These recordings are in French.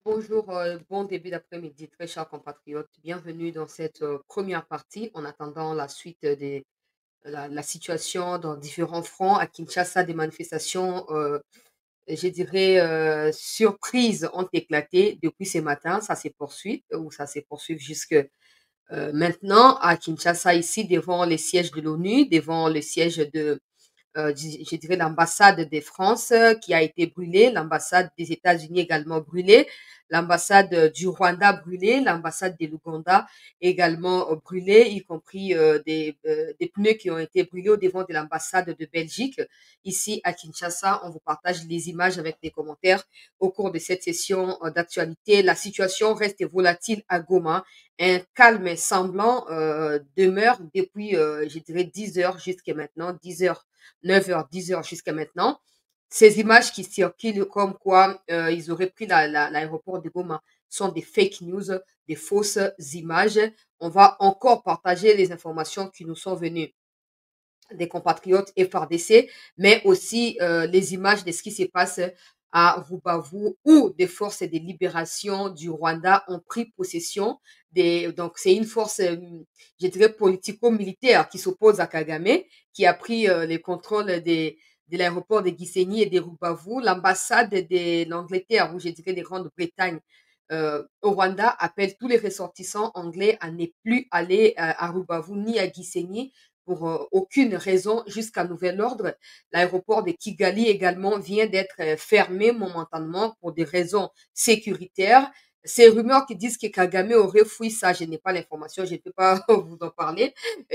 Bonjour, bon début d'après-midi, très chers compatriotes. Bienvenue dans cette première partie en attendant la suite de la situation dans différents fronts. À Kinshasa, des manifestations, je dirais, surprises ont éclaté depuis ce matin. Ça se poursuit ou ça se poursuit jusque maintenant à Kinshasa, ici, devant les sièges de l'ONU, devant le siège de je dirais l'ambassade de France qui a été brûlée, l'ambassade des États-Unis également brûlée, l'ambassade du Rwanda brûlée, l'ambassade de l'Ouganda également brûlée, y compris des pneus qui ont été brûlés au devant de l'ambassade de Belgique. Ici à Kinshasa, on vous partage les images avec des commentaires au cours de cette session d'actualité. La situation reste volatile à Goma. Un calme semblant demeure depuis, je dirais, 10 heures jusqu'à maintenant, 10 heures 9 h 10 h jusqu'à maintenant. Ces images qui circulent comme quoi ils auraient pris l'aéroport de Goma sont des fake news, des fausses images. On va encore partager les informations qui nous sont venues des compatriotes FRDC, mais aussi les images de ce qui se passe à Rubavu, où des forces de libération du Rwanda ont pris possession donc c'est une force, je dirais, politico-militaire qui s'oppose à Kagame, qui a pris le contrôle de l'aéroport de Gisenyi et de Rubavu. L'ambassade de l'Angleterre, ou je dirais de Grande-Bretagne, au Rwanda, appelle tous les ressortissants anglais à ne plus aller à Rubavu ni à Gisenyi pour aucune raison jusqu'à nouvel ordre. L'aéroport de Kigali également vient d'être fermé momentanément pour des raisons sécuritaires. Ces rumeurs qui disent que Kagame aurait fui, ça, je n'ai pas l'information, je ne peux pas vous en parler,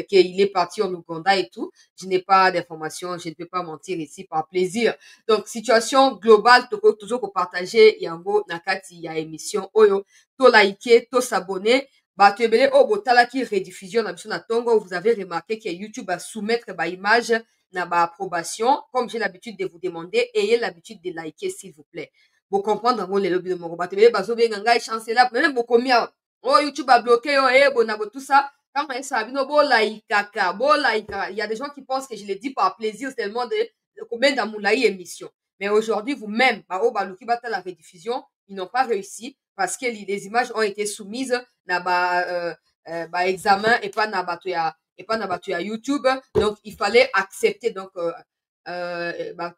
qu'il est parti en Ouganda et tout. Je n'ai pas d'informations, je ne peux pas mentir ici par plaisir. Donc, situation globale, toujours pour partager, yango, nakati, ya émission, oyo, to liker, to s'abonner, bato ebele oyo botalaki rediffusion na biso na ntongo, vous avez remarqué que YouTube va soumettre ba image na ba approbation. Comme j'ai l'habitude de vous demander, ayez l'habitude de liker s'il vous plaît. Bo comprendre ngo lelo bino moko bato ebele bazobenga ngai chancela, même bokomi awa oh YouTube a bloqué yo bona bo tout ça. Quand on ça bino bo laikaka, bo laika. Il y a des gens qui pensent que je le dis par plaisir tellement de combien dans mon émission. Mais aujourd'hui, vous-même, ba o ba luki bata la rediffusion, ils n'ont pas réussi parce que les images ont été soumises na ba examen et pas na bato ya YouTube. Donc il fallait accepter. Donc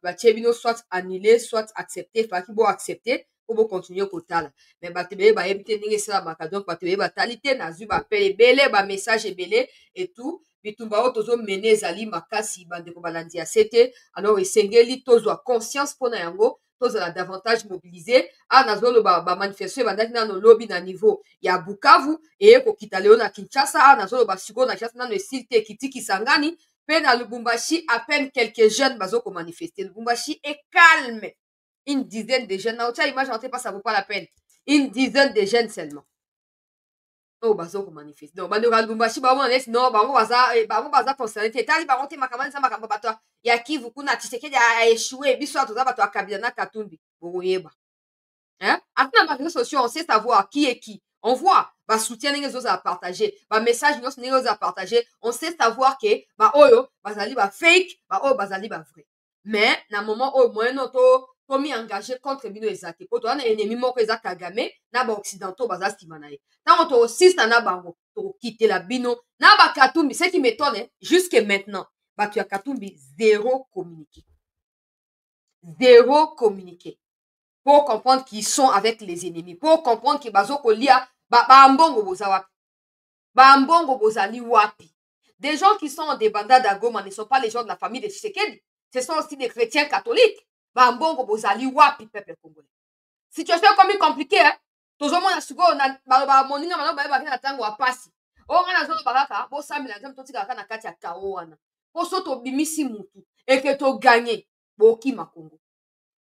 batie bino soit annuler soit accepter, faki bo accepter po bo continuer kotala. Mais bato ebele bayebi te ndenge esalamaka. Donc bato ebele batali te, nazwi bapele ebele, bamessage ebele et tout. bitumba oyo tozomene ezali makasi bandeko balandi ya se te. Alors esengeli tozwa conscience mpona yango, tozala davantage mobilisé. Nazoloba bamanifestation ebandaki nano lobi na niveau ya Bukavu eye kokita lelo na Kinshasa. Nazoloba sikoyo na Kinshasa nano esili te ekiti Kisangani. Mpe na Lubumbashi, à peine quelques jeunes bazo manifester. Lubumbashi est calme. Une dizaine de jeunes. Naotia image en pas, ça vaut pas la peine. Une dizaine de jeunes seulement. Oh, bazo manifester. Donc, bando Lubumbashi, ba wana nesi no, bango baza concerné. Tali bango te makamani sa makambo bato ya Kivu kuna Tshisekedi a échoué. Biso atoza bato ya Kabila na Katumbi. Boyeba. Hein? Après, dans les réseaux sociaux, on sait savoir qui est qui. On voit, bah, soutien les autres à partager, bah, message les autres à partager. On sait savoir que, bah, oyo, bah, zali, bah, fake, bah, oh, bah, zali, bah, vrai. Mais, na moment, oh, moyen, to mi engagé contre bino ezate. Poto, on a ennemi moko eza Kagame, na ba occidentaux, bah, za stimanaye. Tant to aussi, na bango, to quitter la bino, na ba Katumbi, ce qui m'étonne, hein, jusque maintenant, bah, tu as Katumbi, zéro communiqué. Zéro communiqué. Pour comprendre qu'ils sont avec les ennemis, pour comprendre que bazoko lia bambongo boza wapi, bambongo bozali wapi. Des gens qui sont des bandades à Goma ne sont pas les gens de la famille de Tshisekedi, ce sont aussi des chrétiens catholiques. Bambongo bozali wapi, peuple congolais. Situation comme compliquée, hein. Tozomona sikoyo na moninga mano bayebaki na ntango ya pasi oyo ngai nazoloba kaka bosambela nzambe totikaka na kati ya kao wana po so tobimisi mutu eke toganye bokima Kongo.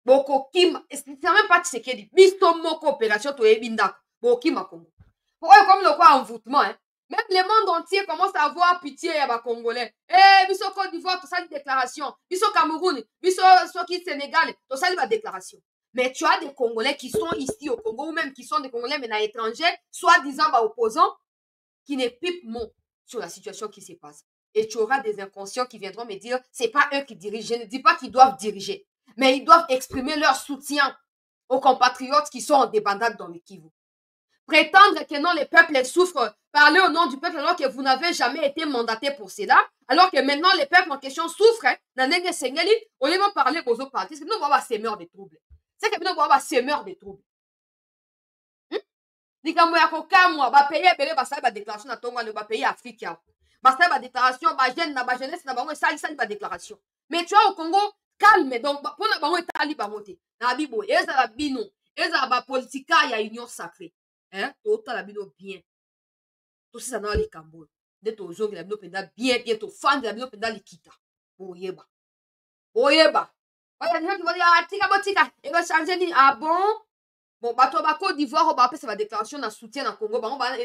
Bokokima, c'est même pas Tshisekedi. Biso moko opération toyebi ndako. Bokima Congo. Pourquoi comme le quoi envoûtement, hein? Même le monde entier commence à avoir pitié à Congolais. Eh, biso Côte d'Ivoire, tout ça une déclaration. Biso Cameroun, biso Soki Sénégal, tout ça une déclaration. Mais tu as des Congolais qui sont ici au Congo, ou même qui sont des Congolais mais à l'étranger, soi-disant opposants, qui ne pipent mot sur la situation qui se passe. Et tu auras des inconscients qui viendront me dire, c'est pas eux qui dirigent. Je ne dis pas qu'ils doivent diriger, mais ils doivent exprimer leur soutien aux compatriotes qui sont en débandade dans le Kivu. Prétendre que non, les peuples souffrent, parler au nom du peuple alors que vous n'avez jamais été mandaté pour cela, alors que maintenant les peuples en question souffrent, au lieu de parler aux autres partis, c'est que nous avons semeur de troubles. C'est que nous avons semeur de troubles. Likambo ya kokamwa bapaye ebele basali badéclaration na ntongo wana bapaye afrique awa basali badéclaration bajeune na bajeunesse na bango esalisali badéclaration mais tu vois au congo calme donc mpona bango etali bango te na biboye ezala bino ezala bapolitika ya union sacrée totala bino bien tosisa na likambo oyo nde tozongela bino mpenza bien bien tofandela bino mpenza likita boyeba boyeba tika botika ebachange nini ah bon. Bon, bateau Côte d'Ivoire, on va appeler ça déclaration de soutien au Congo.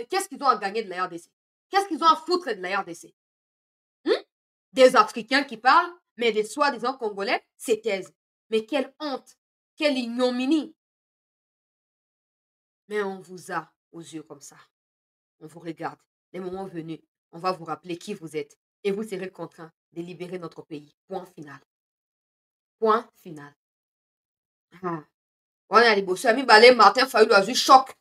Qu'est-ce qu'ils ont à gagner de la RDC? Qu'est-ce qu'ils ont à foutre de la RDC? Des Africains qui parlent, mais des soi-disant Congolais se taisent. Mais quelle honte, quelle ignominie. Mais on vous a aux yeux comme ça. On vous regarde. Les moments venus, on va vous rappeler qui vous êtes. Et vous serez contraints de libérer notre pays. Point final. Point final. On a liboso ami balé Martin Fayulu a eu choc.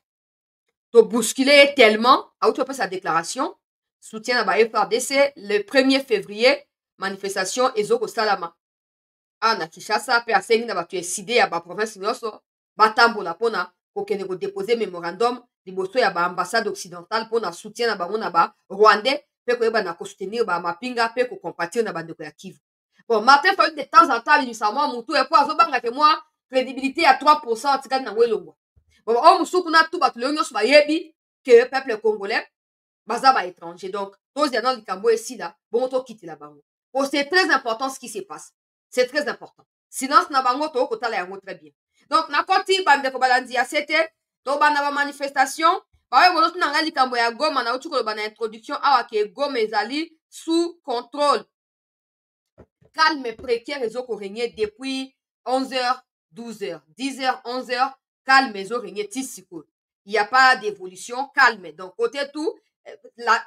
To bousculer tellement, a eu sa déclaration, soutien à ba FRDC le 1er février, manifestation ezoko salama. Na Kinshasa pe asengi na batu eside ya ba province nyonso batambola pona kokende ko déposer mémorandum liboso ya ba ambassade occidentale pona soutien na bango na ba Rwandais pe koyeba na ko soutenir ba mapinga pe ko compatir na bandeko ya Kivu. Bon, Martin Fayulu de temps en temps binisama mutu e po azobanga ke moi crédibilité à 3% atikali na welongwa. Bon, on musuku na tout bato nyonso bayebi que peuple congolais baza ba étranger. Donc, tous les dans likambo ici là, bon to quitter la bango. Oh, c'est très important ce qui se passe. C'est très important. Silence na bango to kotala yango très bien. Donc, na koti bande ko balandi ya c'était to bana ba manifestation, ba we bono na likambo ya Goma na utu ko bana introduction awa ke Goma ezali sous contrôle. Calme précaire ezoko régner depuis 11h 12h, 10h, 11h, calme, ils ont régné tissiko. Il n'y a pas d'évolution, calme. Donc, côté tout,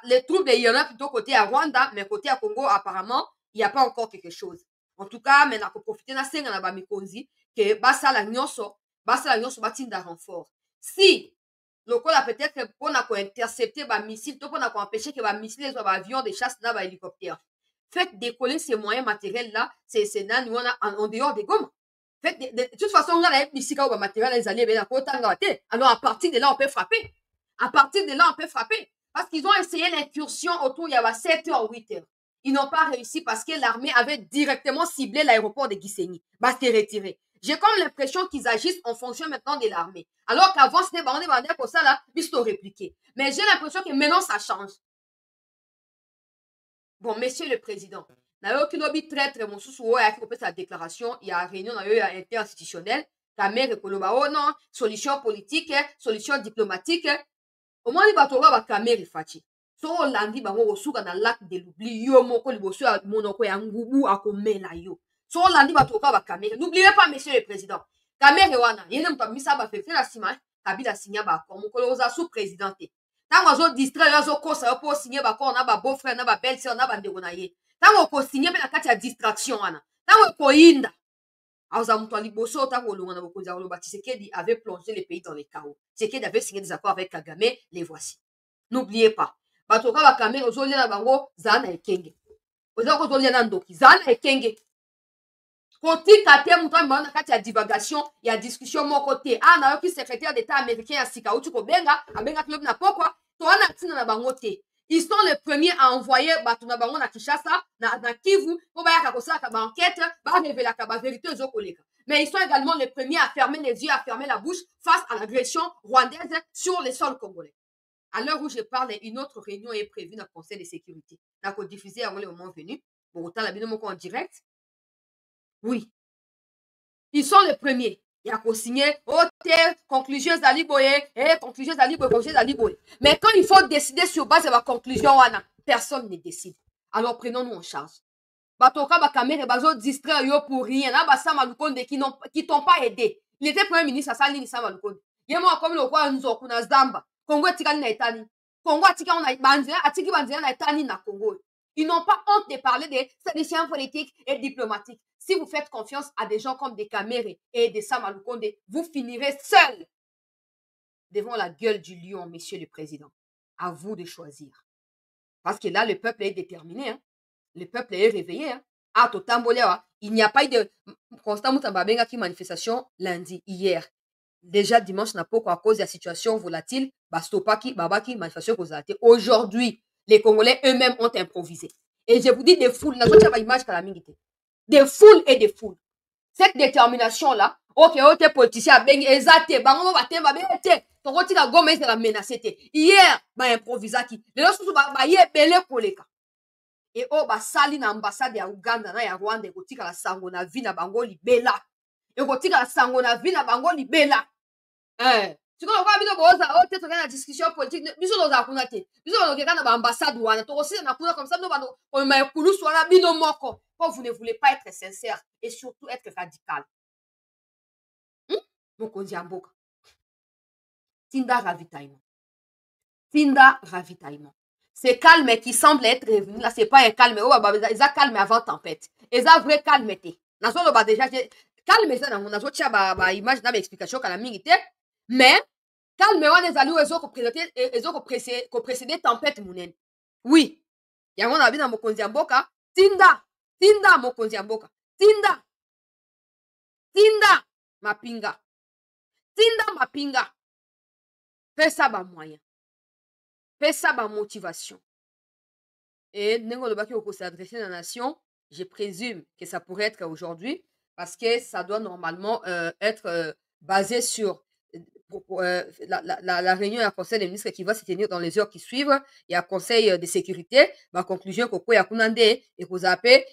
les troubles, il y en a plutôt côté à Rwanda, mais côté à Congo, apparemment, il n'y a pas encore quelque chose. En tout cas, maintenant, pour profiter de la scène, on a Mikonzi, que basa la nyonso, batinda renfort. Si, le col a peut-être qu'on a intercepté les missiles, on a empêché que les missiles soient avions de chasse, dans les hélicoptères. Faites décoller ces moyens matériels-là, c'est en dehors des Goma. De toute façon, on a un matériel, alors à partir de là, on peut frapper. À partir de là, on peut frapper. Parce qu'ils ont essayé l'incursion autour, il y avait 7h ou 8h. Ils n'ont pas réussi parce que l'armée avait directement ciblé l'aéroport de Gisenyi. Bah, c'était retiré. J'ai comme l'impression qu'ils agissent en fonction maintenant de l'armée. Alors qu'avant, c'était bandé pour ça, là, ils sont répliqués. Mais j'ai l'impression que maintenant, ça change. Bon, monsieur le président, na aucune obi traître mon sous a fait sa déclaration, il y a réunion interinstitutionnelle, ta mère koloba oh non, solution politique, solution diplomatique. Au moins il va trouver ba caméra fachi. So landi bango osuka na lac de l'oubli yo moko liboso ya monoko ya ngubu akomela yo. So landi ba trouver ba caméra. N'oubliez pas monsieur le président. Caméra wana, yene mtamisa ba fait la sima, kabila signa ba ko moko oza sous présidenté. Tango azo distraire azo kosa po signer ba ko na ba beau-frère na ba belle-sœur na ba ndeko na ye. Tango ko signer na kati ya distraction wana. Tango ko inda. Aza muto liboso tango longa na bokonza lo Tshisekedi avait plongé le pays dans les chaos. Tshisekedi avait signé des accords avec Kagame, les voici. N'oubliez pas. Batoka ba kamera ozolia na bango zana ekenge. Oza ko zolia na ndoki zana ekenge. Kotika te muto mbana kati ya divagation, ya discussion moko te. Na yoki secrétaire d'état américain ya sika uti ko benga, abenga club na pokwa, to wana tina na bango te. Ils sont les premiers à envoyer Batuna Bango na Kinshasa, na Kivu, pour bayaka kosala ka ba enquête, ba révéler ka ba vérité aux collègues. Mais ils sont également les premiers à fermer les yeux, à fermer la bouche face à l'agression rwandaise sur les sols congolais. À l'heure où je parle, une autre réunion est prévue dans le Conseil de sécurité. N'a qu'on diffusé avant le moment venu. Bon, autant la binomo en direct. Oui. Ils sont les premiers. Il y a qu'à signer, conclusion Zaliboye, conclusion Zaliboye. Mais quand il faut décider sur base de la conclusion, personne ne décide. Alors prenons-nous en charge. Batoka Bakamere bazo distraire yo pour rien. Na basa malukonde qui t'ont pas aidé. Il était premier ministre à Salini Samalukonde. Yemo comme le roi Nzoku na Zamba. Congo tikali na etani. Congo atika na banzia, atiki banzia na etani na Congo. Ils n'ont pas honte de parler des solutions politiques et diplomatiques. Si vous faites confiance à des gens comme des Kamere et des Samalukonde, vous finirez seuls devant la gueule du lion, monsieur le président. À vous de choisir. Parce que là, le peuple est déterminé. Hein. Le peuple est réveillé. Hein. Ah, Totamboléwa, il n'y a pas eu de Constant Moutababenga qui manifestation lundi, hier. Déjà dimanche, n'a pas à cause de la situation volatile, Bastopaki, Babaki, manifestation causée. Aujourd'hui, les Congolais eux-mêmes ont improvisé. Et je vous dis des foules, des foules et des foules. Cette détermination-là, ok, ok, politicien, ben, ezate, bango, bate, babete, tokotika goma, ezala menacé. Hier, ba improvisaki. Les autres, ba ye belé koleka. Et oh, ba sali na ambassade ya Uganda na ya Rwanda, ekotika la sango na vi na bango libela. Ekotika la sango na vi na bango libela. Tu vois, on va boza, oh, peut-être la discussion politique, biso loza kuna te. Biso loza na ba ambassade wana, to aussi na kuna comme ça, no ba no, on ma kulu swala bino moko. Quand vous ne voulez pas être sincère et surtout être radical. Mokonzi ya mboka. Tinda ravitaillement. Tinda ravitaillement. Ce calme qui semble être revenu, là, c'est pas un calme. Oh, bah, ils ont calme avant tempête. Ils ont vrai calme. Nazo ba déjà calme ça dans nazo tia ba image na explication kala mingi te. Mais calme wana ezali ezo ko présenter ezo ko précéder tempête munene. Oui. Yango na bina mokonzi ya mboka, tinda mokonzi ya mboka. Tinda mapinga. Tinda mapinga. Pesa ba moyen. Pesa ba motivation. Et nengo lobaki oko s'adresser à la nation, je présume que ça pourrait être aujourd'hui parce que ça doit normalement être basé sur la réunion du conseil des ministres qui va se tenir dans les heures qui suivent. Il y a conseil de sécurité, ma conclusion koko ya kunande et ko zappé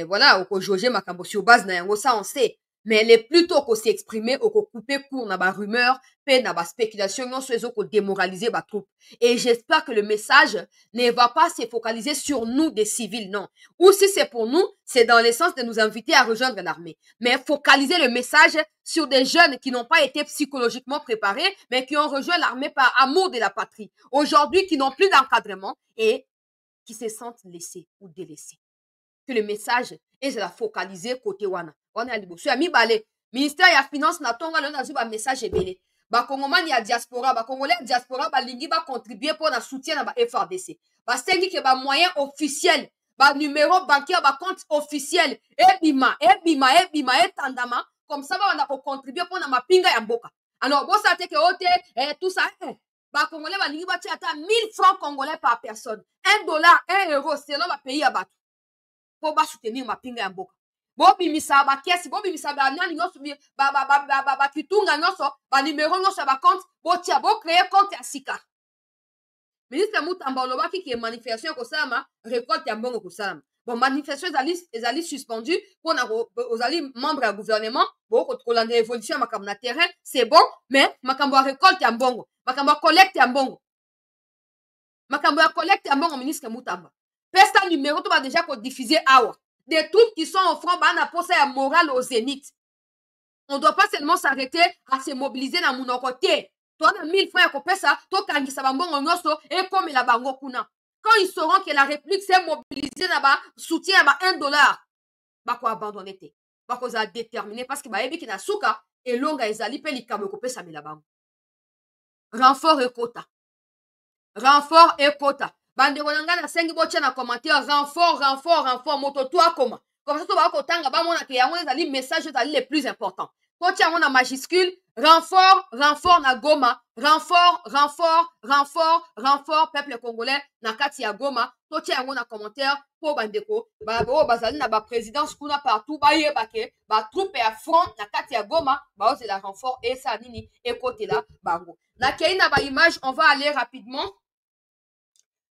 voilà oko jauger makambo sur base na yango ça on sait. Mais elle est plutôt qu'on s'exprimer ou qu'on couper court na ba rumeur, pe na ba spéculation, non soit qu'on démoraliser ba troupe. Et j'espère que le message ne va pas se focaliser sur nous des civils, non. Ou si c'est pour nous, c'est dans le sens de nous inviter à rejoindre l'armée. Mais focaliser le message sur des jeunes qui n'ont pas été psychologiquement préparés, mais qui ont rejoint l'armée par amour de la patrie. Aujourd'hui, qui n'ont plus d'encadrement et qui se sentent laissés ou délaissés. Que le message est de la focaliser côté wana. On a liboso ya mibale. Ministère ya finance na tonga le nazu ba message ebele. Ba kongomani ya diaspora, ba congolais diaspora ba lingi ba contribuer pour na soutien na ba FRDC. Ba sengi ke ba moyen officiel, ba numéro bancaire, ba compte officiel, ebima, etandama, comme ça ba on a contribuer pour na mapinga ya mboka. Alors bon ça te ke ote tout ça ba congolais ba lingi ba tia ata 1000 francs congolais par personne. $1, €1 selon ba pays ya bato. Pour ba soutenir mapinga ya mboka. Bobimisa ba kesi, bobimisa ba nani nyonso ba kitunga nyonso, ba numéro nyonso ba compte, botia bo créer compte ya sika. Ministre Mutamba olobaki ki manifestation ko salama, récolte ya mbongo ko salama. Bon manifestation ezali suspendu pour na ozali membre ya gouvernement, bo ko kolanda évolution makambo na terrain, c'est bon, mais makambo ya récolte ya mbongo, makambo ya collecte ya mbongo. Makambo ya collecte ya mbongo ministre Mutamba. Pesta numéro to ba déjà ko diffuser awa. Des troupes qui sont au front, bah, on a posé la morale au zénith. On ne doit pas seulement s'arrêter à se mobiliser dans mon côté. Toi, on a 1000 francs à couper ça, toi, quand il s'est et comme la bango kuna. Quand ils sauront que la République s'est mobilisée là-bas, soutien à $1, bah, quoi abandonner, bah, qu'on a déterminé parce que, bah, ebi qui na souka, et longa ezali pe li kabo couper ça, mais la bango. Renfort et quota. Renfort et quota. Bande konanga na sengi botia na commentaire renfort moto toi comment comme ça to ba ko tanga ba mona ke yango ezali message ezali les plus importants to tia na majuscule renfort na Goma renfort peuple congolais na kati ya Goma to tia yango na commentaire po bandeko ba bazali na ba présidence kuna partout ba yebake ba troupe ya front na kati ya Goma ba ose la renfort et ça nini et côté là bango na keina ba image on va aller rapidement.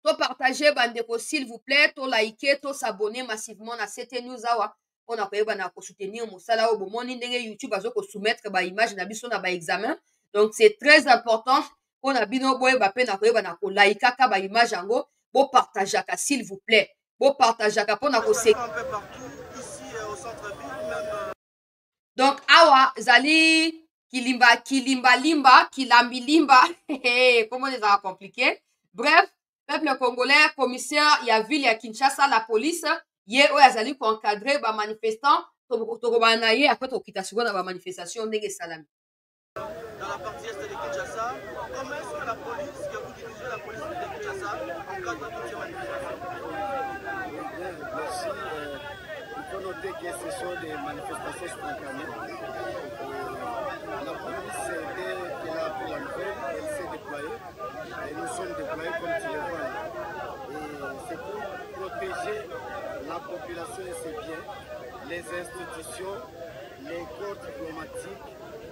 To partager bandeko s'il vous plaît, to liker, to s'abonner massivement à cette news awa. On a koyeba na ko soutenir mosala o bomoni ndenge YouTube azo ko soumettre ba image na biso na ba examen. Donc c'est très important on a bino boyeba pe na koyeba na ko like ka ba image yango, bo partager ka s'il vous plaît. Bo partager ka pona ko se un peu partout ici au centre-ville même. Donc awa zali kilimba limba, kilambi limba. Comment les a compliqué? Bref, peuple congolais, commissaire ya ville ya Kinshasa, la police, ye oyo azali koencadre bamanifestant tokobana na ye apres tokokita sikoyo na bamanifestation ndenge esalami. Dans la partie est de Kinshasa, comment est-ce que la police, que vous dirigez la police de Kinshasa, encadre toutes ces manifestations? Merci. Il faut noter que ce sont des manifestations spontanées. La police, dès qu'elle a pris la nouvelle, elle s'est déployée. Et nous sommes déployés comme tu le vois. Et c'est pour protéger la population et ses biens, les institutions, les corps diplomatiques.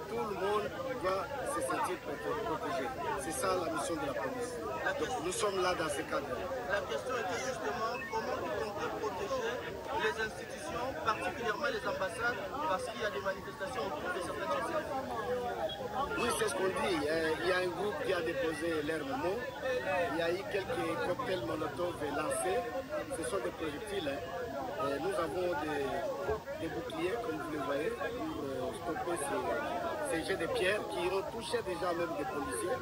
Tout le monde doit se sentir protégé. C'est ça la mission de la police. Donc, nous sommes là dans ce cadre. La question était justement comment vous comptez protéger les institutions, particulièrement les ambassades, parce qu'il y a des manifestations autour de certaines choses. Oui, c'est ce qu'on dit. Il y a un groupe qui a déposé leur mot. Il y a eu quelques cocktails Molotov lancés. Ce sont des projectiles. Nous avons des boucliers, comme vous le voyez, pour stopper ces jets de pierres qui ont touché déjà même des policiers.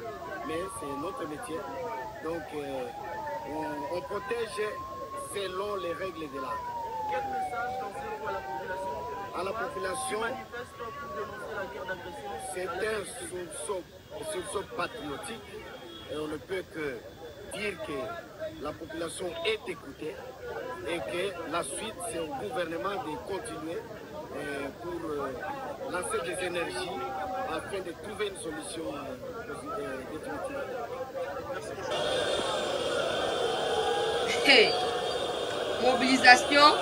Mais c'est notre métier. Donc, on protège selon les règles de l'art. Quel message lancez-vous à la population? À la population, Manifeste pour dénoncer la guerre d'agression. C'est un sursaut patriotique et on ne peut que dire que la population est écoutée et que la suite c'est au gouvernement de continuer pour lancer des énergies afin de trouver une solution définitive. Hey. Mobilisation.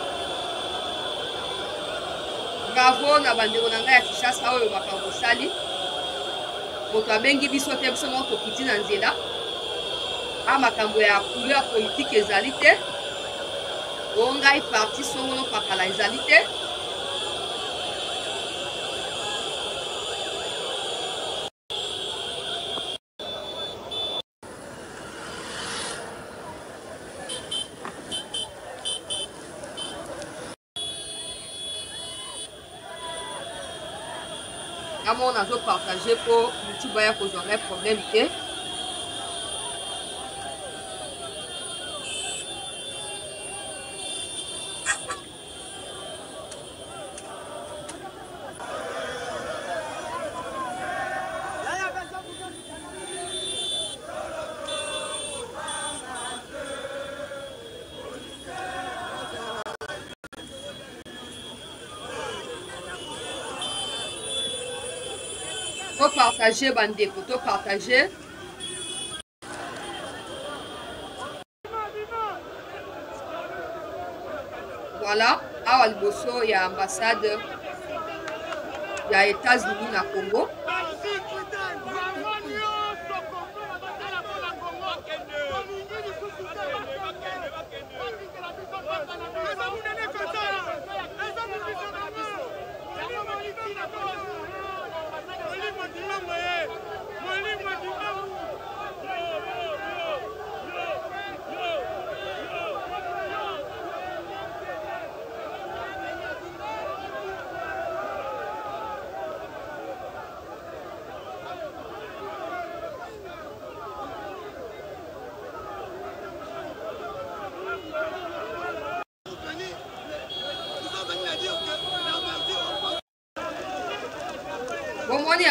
Bravo na bandeko na ngai ya Kinshasa oyo makambo osali. Moto abengi biso te biso moko tokiti na nzela. Makambo ya couleur politique ezali te. Oyo ngai parti songolo pakala ezali te. On a partagé pour YouTube baya ko j'aurais problème te. Faut partager bandeko, to partager. Voilà, awa liboso ya ambassade ya États-Unis na Congo.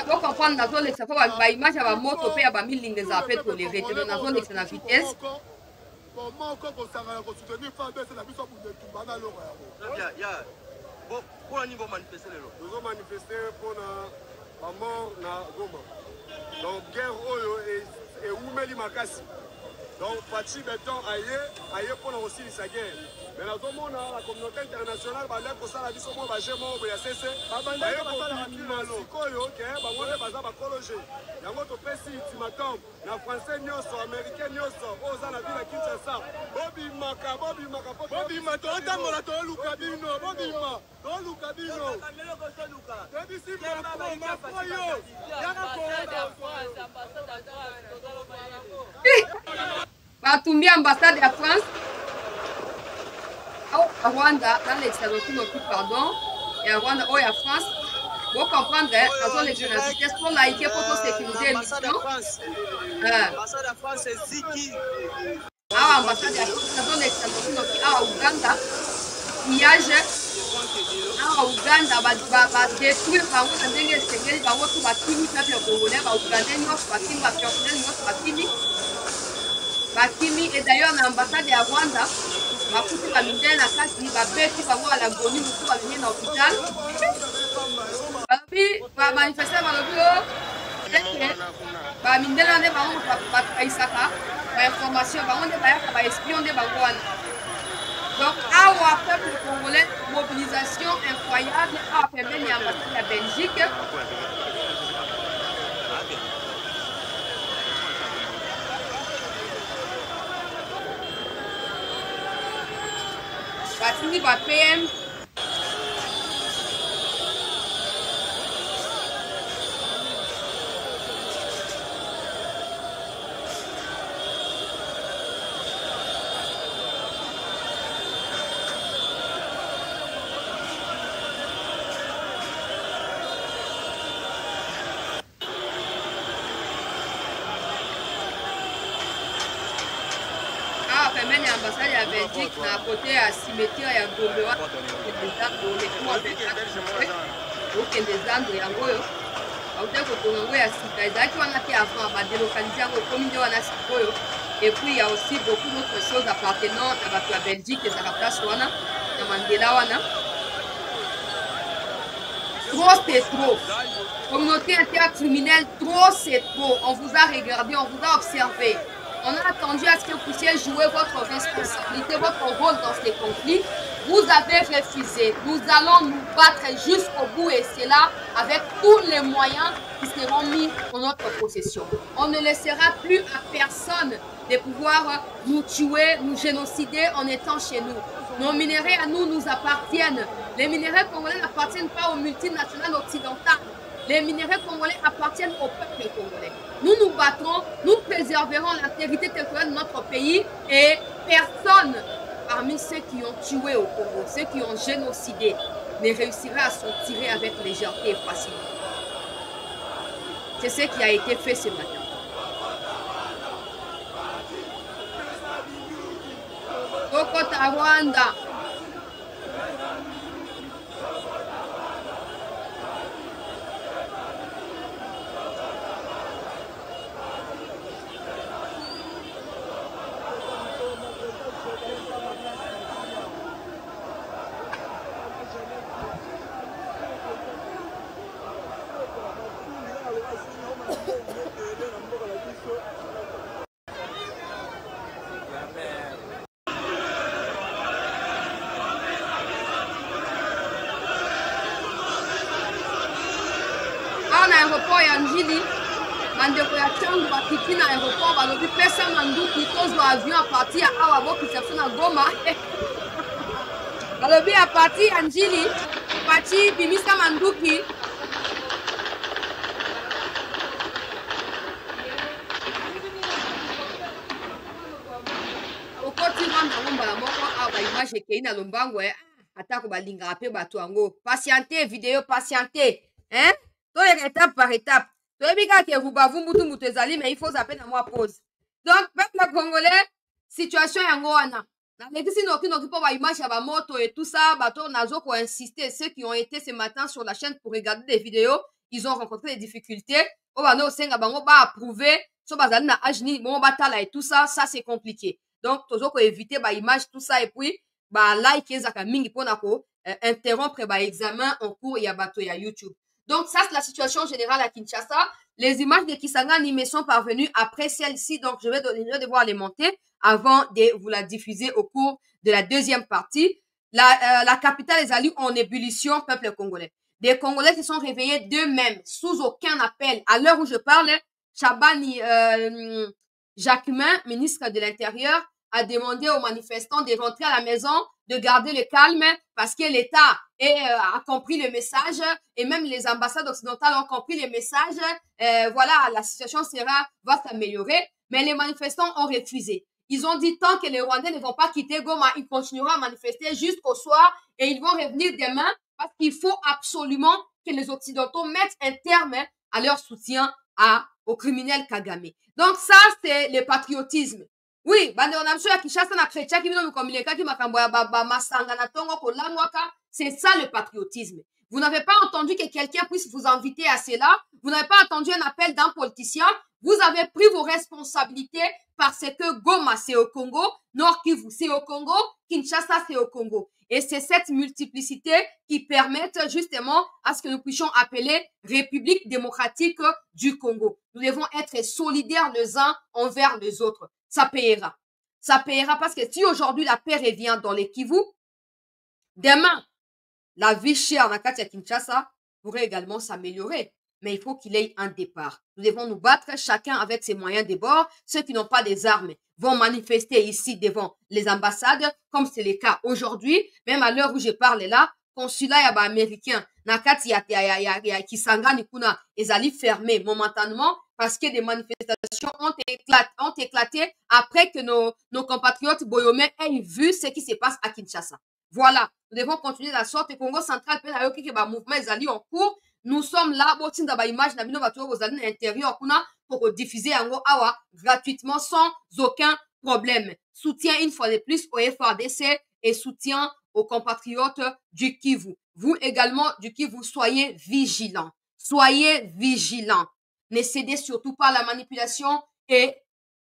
Faut comprendre dans les fois ba image ya ba moto pe ya ba milinge za pe tolérer te dans zone de la vitesse. Comment encore ça va soutenir faire baisser la biso pour de na loro ya. Ya. Bon, pour niveau manifester lelo. Nous avons manifesté pour na mort na Goma. Donc guerre oyo et umeli makasi. Donc parti béton aye pour aussi sa guerre. Mais la communauté internationale va aller pour ça la biso mo ba jemo bo ya cesse. Aye pour la sikoyo ke ba ngone baza ba kologer. Yango to pesi ultimatum na français nyonso américain nyonso oza na ville Kinshasa. Bobi maka to ntangola to luka bino bobima to luka bino. Debi si ma yo. Yaka Batumbi ambassade ya France. À Rwanda, dans l'extérieur, pardon, et à Rwanda, à France, vous comprendre, dans l'extérieur, qu'est-ce qu'on a équipé pour sécuriser l'émission? L'ambassade de France, c'est Ziki. awa ambassade ya donne extension noki awa Uganda pillage awa Uganda badétruire bango na ndenge esengeli bango to bakimi peuple congolais baugandais nyonso bakimi bapersonnel nyonso bakimi et d'ailleurs na ambassade ya Rwanda bakuti bamindele na kati babeti bango à l'agonie mosusu bamemi na hôpital balobi bamanifesteur balobi o ete bamindele nde bango moto bakaisaka bainformation bango nde bayaka baespion nde bango wana. Donc awa peuple congolais mobilisation incroyable awa pembeni ya ambassade ya Belgique. Batindi ba PM pembeni ya ambassade ya Belgique na côté ya cimetière ya Gombe okende zando yango oyo autai kotonga yango ya sika ezalaki wana te avant badelocalize yango ekomi nde wana sikoyo. Et puis il y a aussi beaucoup d'autres choses appartenant na bato ya Belgique ezalaka place wana na Mandela wana. Trop c'est trop. Communauté intercriminelle, trop c'est trop. On vous a regardé, on vous a observé. On a attendu à ce que vous puissiez jouer votre responsabilité, votre rôle dans ces conflits. Vous avez refusé. Nous allons nous battre jusqu'au bout et c'est là avec tous les moyens qui seront mis en notre possession. On ne laissera plus à personne de pouvoir nous tuer, nous génocider en étant chez nous. Nos minéraux à nous nous appartiennent. Les minéraux congolais n'appartiennent pas aux multinationales occidentales. Les minéraux congolais appartiennent au peuple congolais. Nous nous battrons, nous préserverons l'intégrité territoriale de notre pays et personne parmi ceux qui ont tué au Congo, ceux qui ont génocidé, ne réussira à s'en tirer avec légèreté et facilement. C'est ce qui a été fait ce matin. Kokota Rwanda. Aéroport ya Njili bandeko ya Tchangu bakiti na aéroport balobi pesa manduki tozwa avion a partir ya awa bokisa biso na Goma balobi a partir ya Njili pati bimisa manduki okoti Rwanda ngo mbala moko awa baimage ekei na lombango atako balingaka mpe bato yango patiente video patiente hein étape par étape. Mais il faut appeler à moi pause. Donc, peuple congolais, situation yangoana. Image à moto et tout ça, bateau nazo pour insister. Ceux qui ont été ce matin sur la chaîne pour regarder des vidéos, ils ont rencontré des difficultés. Approuver, et tout ça, ça c'est compliqué. Donc, toujours éviter image tout ça et puis like mingi pour interrompre l'examen en cours et bateau ya YouTube. Donc, ça, c'est la situation générale à Kinshasa. Les images de Kisangani me sont parvenues après celle-ci. Donc, je vais devoir les monter avant de vous la diffuser au cours de la deuxième partie. La capitale est allée en ébullition, peuple congolais. Des Congolais se sont réveillés d'eux-mêmes, sous aucun appel. À l'heure où je parle, Chabani Jacquemin, ministre de l'Intérieur, a demandé aux manifestants de rentrer à la maison, de garder le calme parce que l'État a compris le message et même les ambassades occidentales ont compris le message. Voilà, la situation va s'améliorer. Mais les manifestants ont refusé. Ils ont dit tant que les Rwandais ne vont pas quitter Goma, ils continueront à manifester jusqu'au soir et ils vont revenir demain parce qu'il faut absolument que les Occidentaux mettent un terme à leur soutien au criminel Kagame. Donc ça, c'est le patriotisme. Oui, bande on a besoin à Kinshasa na chrétien qui vient comme les cas qui makambo ya baba masanga na tongo ko langwaka, c'est ça le patriotisme. Vous n'avez pas entendu que quelqu'un puisse vous inviter à cela, vous n'avez pas entendu un appel d'un politicien, vous avez pris vos responsabilités parce que Goma c'est au Congo, Nord Kivu c'est au Congo, Kinshasa c'est au Congo. Et c'est cette multiplicité qui permet justement à ce que nous puissions appeler République démocratique du Congo. Nous devons être solidaires les uns envers les autres. Ça payera. Ça payera parce que si aujourd'hui la paix revient dans les Kivu, demain, la vie chère dans Katia Kinshasa pourrait également s'améliorer. Mais il faut qu'il y ait un départ. Nous devons nous battre chacun avec ses moyens de bord. Ceux qui n'ont pas des armes vont manifester ici devant les ambassades, comme c'est le cas aujourd'hui. Même à l'heure où je parle là, consulat yaba américain, nakati ya Kisangani kuna, ezali fermé momentanément parce que des manifestations ont éclaté après que nos compatriotes boyomais aient vu ce qui se passe à Kinshasa. Voilà. Nous devons continuer de la sorte. Congo central, mouvement ezali en cours. Nous sommes là, botinda ba image na bino bato bozali na intérieur kuna pour diffuser yango awa gratuitement sans aucun problème. Soutien une fois de plus au FARDC et soutien aux compatriotes du Kivu. Vous également du Kivu, soyez vigilants. Soyez vigilants. Ne cédez surtout pas à la manipulation et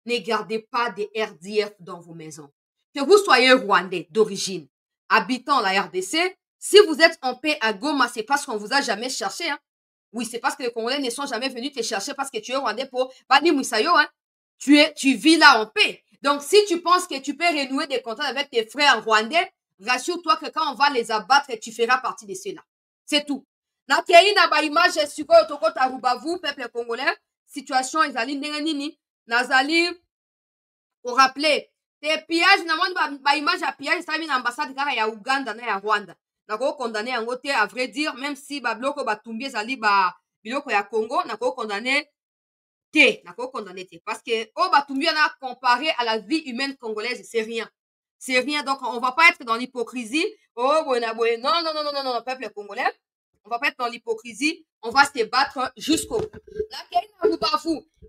ne gardez pas des RDF dans vos maisons. Que vous soyez Rwandais d'origine, habitant la RDC, si vous êtes en paix à Goma, c'est parce qu'on vous a jamais cherché. Hein. Oui, c'est parce que les Congolais ne sont jamais venus te chercher parce que tu es Rwandais pour Bani Mouissayo. Hein. Tu vis là en paix. Donc, si tu penses que tu peux renouer des contacts avec tes frères rwandais, rassure-toi que quand on va les abattre, tu feras partie de ceux-là. C'est tout. Na kei na ba image sikoyo toko tarubavu, peuple congolais, situation ezali ndenge nini, nazali au rappeler, te pillage na moni ba image ya pillage esali na ambassade kaka ya Uganda na ya Rwanda. Nako condamné yango te, à vrai dire, même si ba biloko batumbi ezali ba biloko ya Congo, nako condamné te, nako condamné te, parce que oh batumbi on a comparé à la vie humaine congolaise, c'est rien. C'est rien, donc on va pas être dans l'hypocrisie. Oh, non, peuple congolais. On va pas être dans l'hypocrisie. On va se battre jusqu'au bout.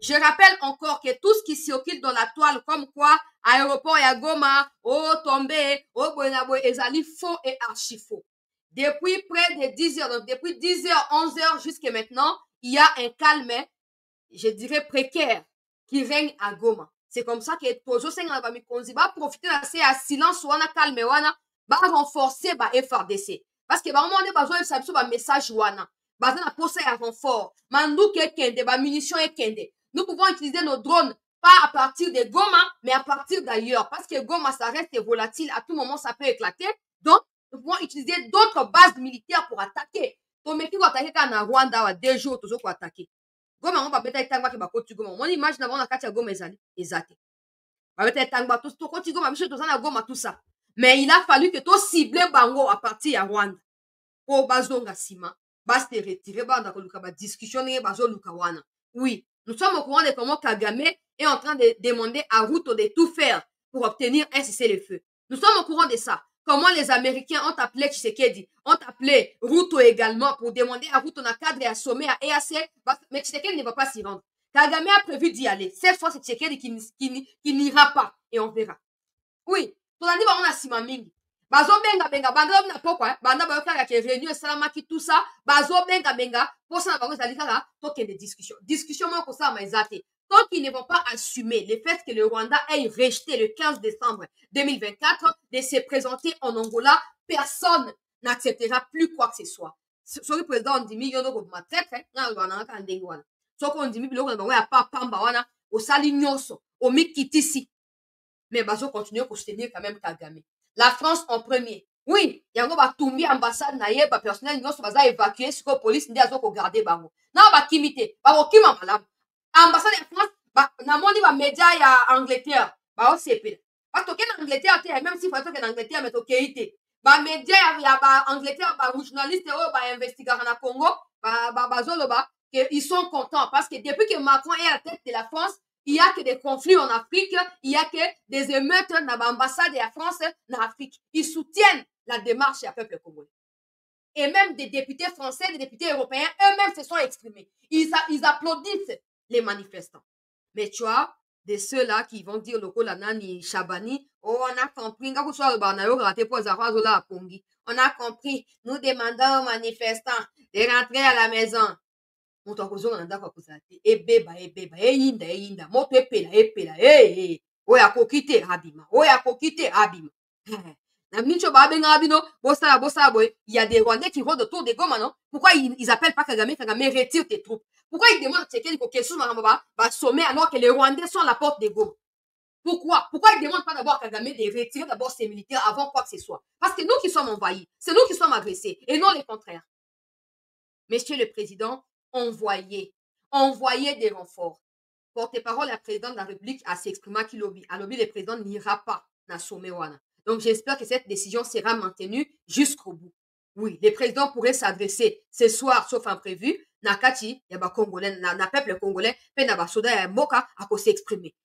Je rappelle encore que tout ce qui circule dans la toile, comme quoi, aéroport Yagoma, oh, tombé, oh, ezali faux et archi faux. Depuis près de 10 heures, donc depuis 10 heures, 11 heures jusqu'à maintenant, il y a un calme, je dirais précaire, qui règne à Goma. C'est comme ça que Tojo Senga va profiter de à silence wana calme wana ba renforcer ba FRDC parce que ba moment on besoin de savoir ba message wana ba na poser à renfort manduke kende ba munitions et kende. Nous pouvons utiliser nos drones pas à partir de Goma mais à partir d'ailleurs parce que Goma ça reste volatile, à tout moment ça peut éclater. Donc nous pouvons utiliser d'autres bases militaires pour attaquer. Tomeki va attaquer kana Rwanda wa 2 jours toujours pour attaquer. Goma on va beta itangwa ke bakoti Goma. Mon image na bona kati ya Goma ezali ezate. Ba beta itangwa to koti Goma biso to na Goma tout ça. Mais il a fallu que to cibler bango à partir ya Rwanda. Po bazonga sima, ba se retirer ba ndako luka ba discussion ne bazo luka wana. Oui, nous sommes au courant de comment Kagame est en train de demander à Ruto de tout faire pour obtenir un cessez-le-feu. Nous sommes au courant de ça. Comment les Américains ont appelé Tshisekedi, ont appelé Ruto également pour demander à Ruto dans le cadre et à sommet à EAC, mais Tshisekedi ne va pas s'y rendre. Kagame a prévu d'y aller. Cette fois, c'est Tshisekedi qui n'ira pas et on verra. Oui, on a dit on a sima mingi. Bazo benga banda na pokwa, banda ba kaka ke réunion salamaki tout ça, bazo benga pour ça ba zali kaka toke de discussion. Discussion mo ko ça ma ezate. Tant qu'ils ne vont pas assumer le fait que le Rwanda ait rejeté le 15 décembre 2024 de se présenter en Angola, personne n'acceptera plus quoi que ce soit. Sur le président on dit million de ma traite, na wana ka ndengo wana. Soko on dit biloko na bango ya pamba wana, o sali nyoso, o mikitisi. Mais bazo continue à soutenir quand même Kagame. La France en premier. Oui, yango ba tumbi ambassade na ye ba personnel nyoso baza évacuer siko police ndi azo ko garder bango. Na ba kimité, ba ko kima malamu. Ambassade de France, na moni ba média ya Angleterre, ba o sepela. Parce que en Angleterre te même si faut que en Angleterre mais to keite. Ba média ya ba Angleterre ba journaliste o ba investigateur na Congo, ba zoloba que ils sont contents parce que depuis que Macron est à la tête de la France, il y a que des conflits en Afrique, il y a que des émeutes dans l'ambassade de la France en Afrique. Ils soutiennent la démarche du peuple congolais. Et même des députés français, des députés européens, eux-mêmes se sont exprimés. Ils applaudissent les manifestants. Mais tu vois, de ceux-là qui vont dire le Kolanani Chabani, oh, on a compris, on a compris, nous demandons aux manifestants de rentrer à la maison. Moto akozonga na ndako akozala te ebeba eyinda moto epela oyo akoki te abima oyo akoki te abima na mincho babenga bino bosala boye. Il y a des Rwandais qui rôdent autour de Goma, non? Pourquoi ils appellent pas Kagame retire tes troupes? Pourquoi ils demandent à Tshisekedi que quelque chose va sommer alors que les Rwandais sont à la porte de Goma? Pourquoi ils ne demandent pas d'abord à Kagame de retirer d'abord ses militaires avant quoi que ce soit? Parce que nous qui sommes envahis, c'est nous qui sommes agressés et non le contraire. Monsieur le Président, envoyez des renforts. Porte-parole, la présidente de la République a s'exprimé à lobby. À lobby, le président n'ira pas dans Somewana. Donc, j'espère que cette décision sera maintenue jusqu'au bout. Oui, le président pourrait s'adresser ce soir, sauf imprévu, Nakati, il y a Congolais, na peuple congolais, puis na Soda et Moka à s'exprimer.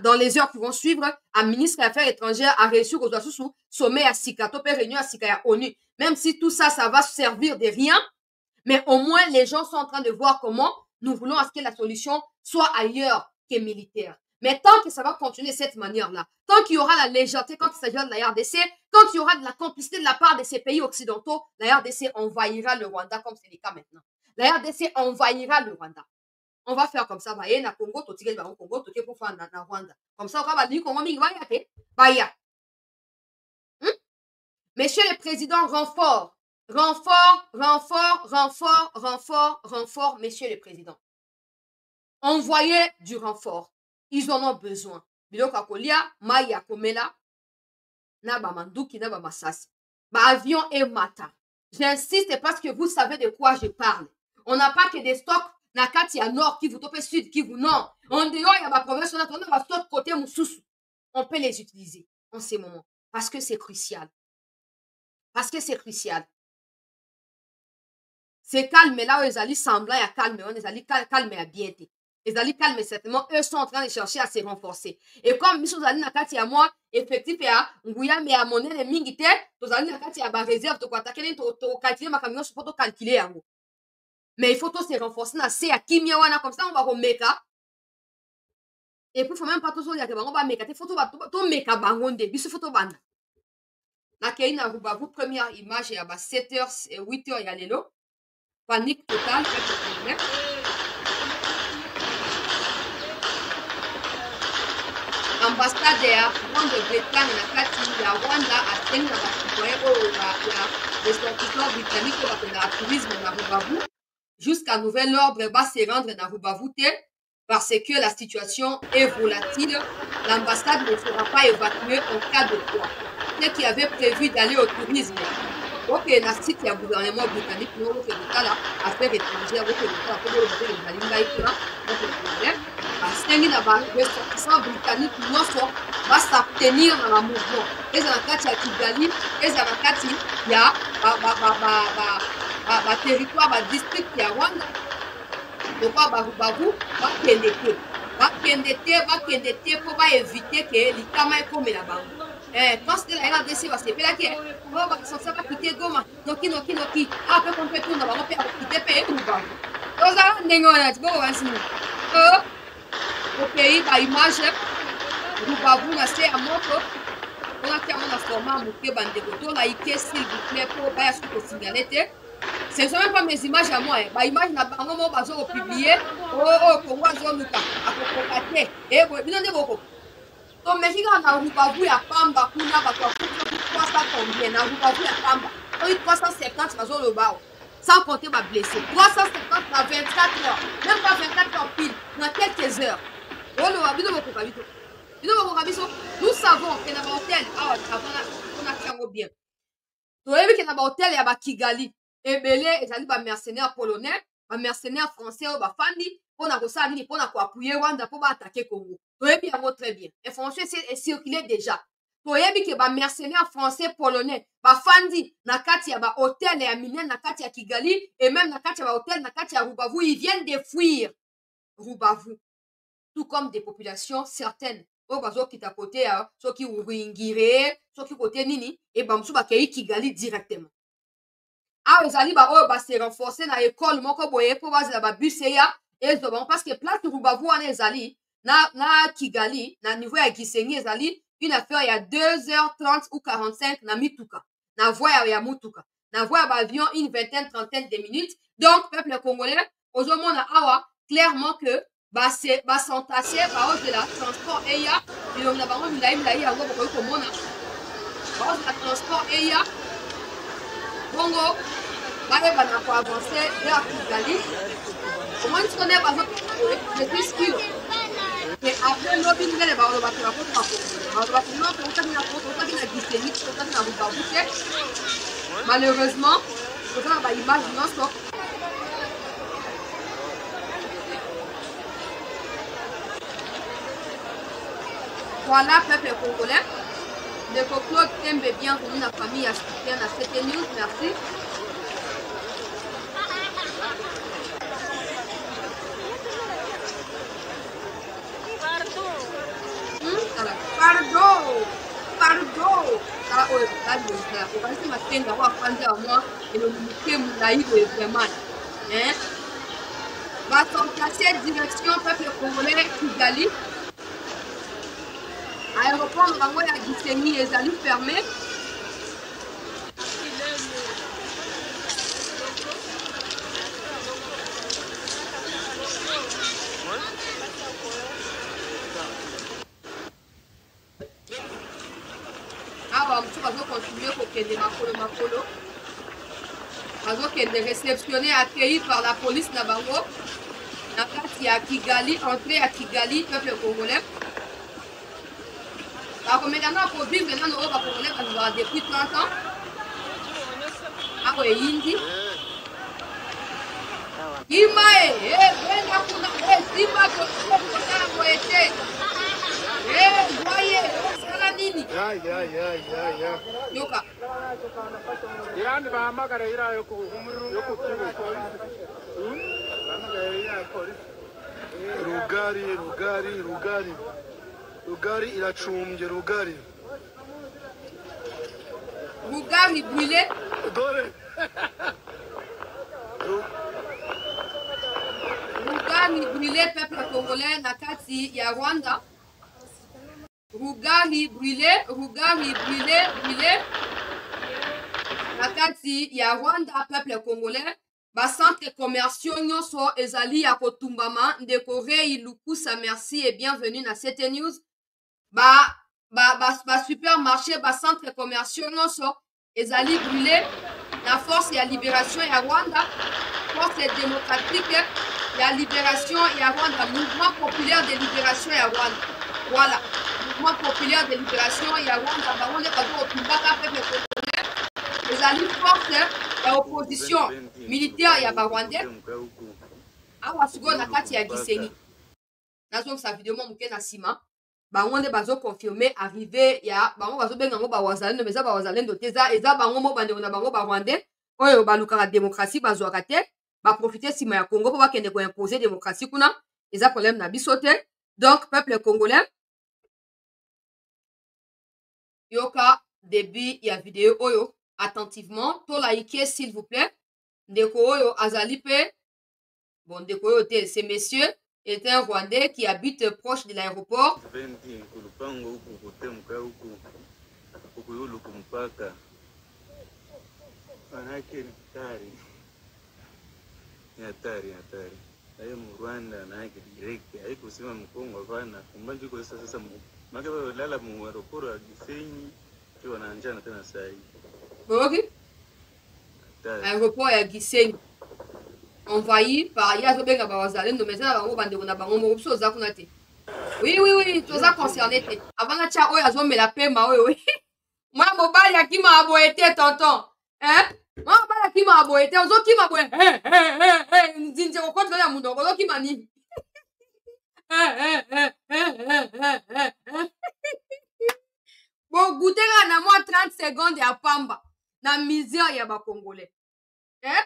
Dans les heures qui vont suivre, un ministre des Affaires étrangères a reçu au sommet à Sikato, puis réunion à Sika à ONU. Même si tout ça, ça va servir de rien, mais au moins, les gens sont en train de voir comment nous voulons à ce que la solution soit ailleurs que militaire. Mais tant que ça va continuer de cette manière-là, tant qu'il y aura la légèreté quand il s'agira de la RDC, tant qu'il y aura de la complicité de la part de ces pays occidentaux, la RDC envahira le Rwanda comme c'est le cas maintenant. La RDC envahira le Rwanda. On va faire comme ça, bah, na Congo, totikeli ba Congo, toke pour faire na Rwanda. Comme ça, on va dire Congo mingi baya te, baya. Monsieur le Président, renfort, Monsieur le Président. Envoyez du renfort. Ils en ont besoin. Biloko kolia, maya komela, na ba manduki, na ba masasi. Ba avion et mata. J'insiste parce que vous savez de quoi je parle. On n'a pas que des stocks na kati ya nord qui vous tope sud qui vous non. En dehors, il y a ma province, on a stock côté Moussoussou. On peut les utiliser en ces moments parce que c'est crucial. C'est calme là, ils allaient semblant à calme, ils allaient calme à bien. Ils allaient calme certainement, eux sont en train de chercher à se renforcer. Et comme Michel Zali Nakati à moi, effectif à Nguya, mais à monnaie de mingite, tous allez Nakati à ma réserve, tu attaquer, tu calculer ma camion, je peux tout calculer à vous. Mais il faut tous se renforcer, à Kimia, comme ça on va remettre. Et puis il faut même pas tout ça, on va mettre, il faut tout mettre bangonde, il faut tout bande. Nakei na Rubavu, première image, il y a 7h et 8h, il y a l'élo. Panique totale. Ambassade ya Grande-Bretagne na kati ya Rwanda atenga les ressortissants britanniques qui ont le tourisme na Rubavu. Jusqu'à nouvel ordre, va se rendre na Rubavu parce que la situation est volatile. L'ambassade ne sera pas évacuée en cas de quoi. Ceux qui avaient prévu d'aller au tourisme. Ok, la site il y a gouvernement britannique, nous avons fait affaires étrangères, donc les ressortissants britanniques va s'abstenir dans la mouvement. Les Anakati à Kigali, les Anakati, il y a territoire, district, il y a Rwanda. Donc, Barubavu va kendete pour éviter que l'Ikama est comme la banque. Quand c'était la RDC, va se faire là, on va s'en pas quitter Goma. Noki. Après, on peut tout, on va quitter pays ou pas. Dans un négoce, bon, au pays, par image, Rubavu, là, c'est à moto. On a fait un format, Mouké, Bandegoto, là, il s'il vous plaît, pour pas y aller signaler. Ce ne sont même pas mes images à moi. Ma image n'a pas encore publié. Oh, Congo, Zonuka, à Kokokate. Eh, vous n'avez pas beaucoup. Donc, mais si on a Rubavu à Pamba, Kuna, Bakwa, 300 combien, na Rubavu à Pamba. On dit 350, vas le bas. Sans compter ma blessée. 350 à 24 heures. Même pas 24 heures pile. Dans quelques heures. Oh, nous savons que dans l'hôtel, on a fait bien. Vous savez que dans l'hôtel, il y a Kigali. Et belé, ils ba mercenaires polonais, ba mercenaires français, ba fandi, pour na kosa nini, pour na appuyer Rwanda, pour attaquer Congo. Toyebi yango très bien. Information est circulée déjà. Toyebi que ba mercenaires français, polonais, ba fandi, na kati ya ba hôtel ya minen, na kati ya Kigali, et même na kati ya ba hôtel, na kati ya Rubavu, ils viennent de fuir Rubavu. Tout comme des populations certaines. Oh, bazo qui t'a côté, ceux qui Uringire, ceux qui côté nini, et bamsou ba kei Kigali directement. Ah, ils allaient se renforcer dans l'école, moko boye, pour voir la bus ya, et parce que place Rubavu en Ezali, na Kigali, na niveau ya Gisenyi ezali une affaire il y a 2h30 ou 45 na mituka. Na voie ya mutuka. Na voie ya avion une vingtaine, trentaine de minutes. Donc, peuple congolais, aujourd'hui, awa, clairement que, s'entasser, de la transport eya, et on a bango milai, yango, boko komona. De la transport eya, bongo, bana ko avancer vers Kigali. Comment tu connais, par exemple, je suis sûr. Et après, l'objet nous est le bateau, la faute, malheureusement, on a une image non-stop. Voilà, peuple congolais. Le Claude Tembe, bienvenue dans la famille africaine à CT News, merci. Pardon. Va s'entasser direction peuple congolais Kigali. Aéroport Bango ya Gisenyi ezali fermé. Continuer pour qu'il y ait des makolo. Réceptionné, accueilli par la police Nabango. Il y a Kigali, entrée à Kigali, peuple congolais. Maintenant, pour vivre maintenant, nous congolais depuis 30 ans. Ah oui, Indi. Yoka. Rugari irachumbye Rugari. Rugari brûlé. Rugari brûlé, peuple congolais, Nakati, ya Rwanda. Rugari brûlé. Nakati, ya Rwanda, peuple congolais. Centre commerciaux nyonso ezali ya kotumbama ndekore ilukusa merci et bienvenue na CT News. Supermarché, centre commerciaux nyonso ezali brûlé. La force ya libération ya Rwanda, force démocratique ya libération ya Rwanda, mouvement populaire de libération ya Rwanda. Voilà, mouvement populaire de libération ya Rwanda, baronde kazo otumbaka peuple congolais. Ezali force ya opposition militaire ya Rwandais. Awa siko na kati ya Gisenyi. Nazo sa vidéo mo muke na sima. Bango nde bazo confirmer arrivé ya bango bazo benga ngo ba wazalendo meza ba wazalendo teza eza bango mo bande na bango ba Rwandais oyo balukaka démocratie bazwaka te ba profiter sima ya Congo po bakende ko imposer démocratie kuna eza problème na biso te. Donc peuple congolais yoka début ya vidéo oyo attentivement to liker s'il vous plaît. Ndeko oyo azali pe bon ndeko oyo te ces messieurs est un Rwandais qui habite proche de l'aéroport. Aéroport ya Gisenyi envahi par Yazobenga Bawazalendo, mais ça va bande na bango mo so za kuna te. Oui, toza concerné te. Avant la tia oyo azo me la pema oyo. Moi mobali akima aboete tonton. Hein? Moi mobali akima aboete ozo kima boye. Nzinze ko kontra ya mundo ozo kima ni. Bon goûter na moi 30 secondes ya pamba na misère ya ba congolais. Hein?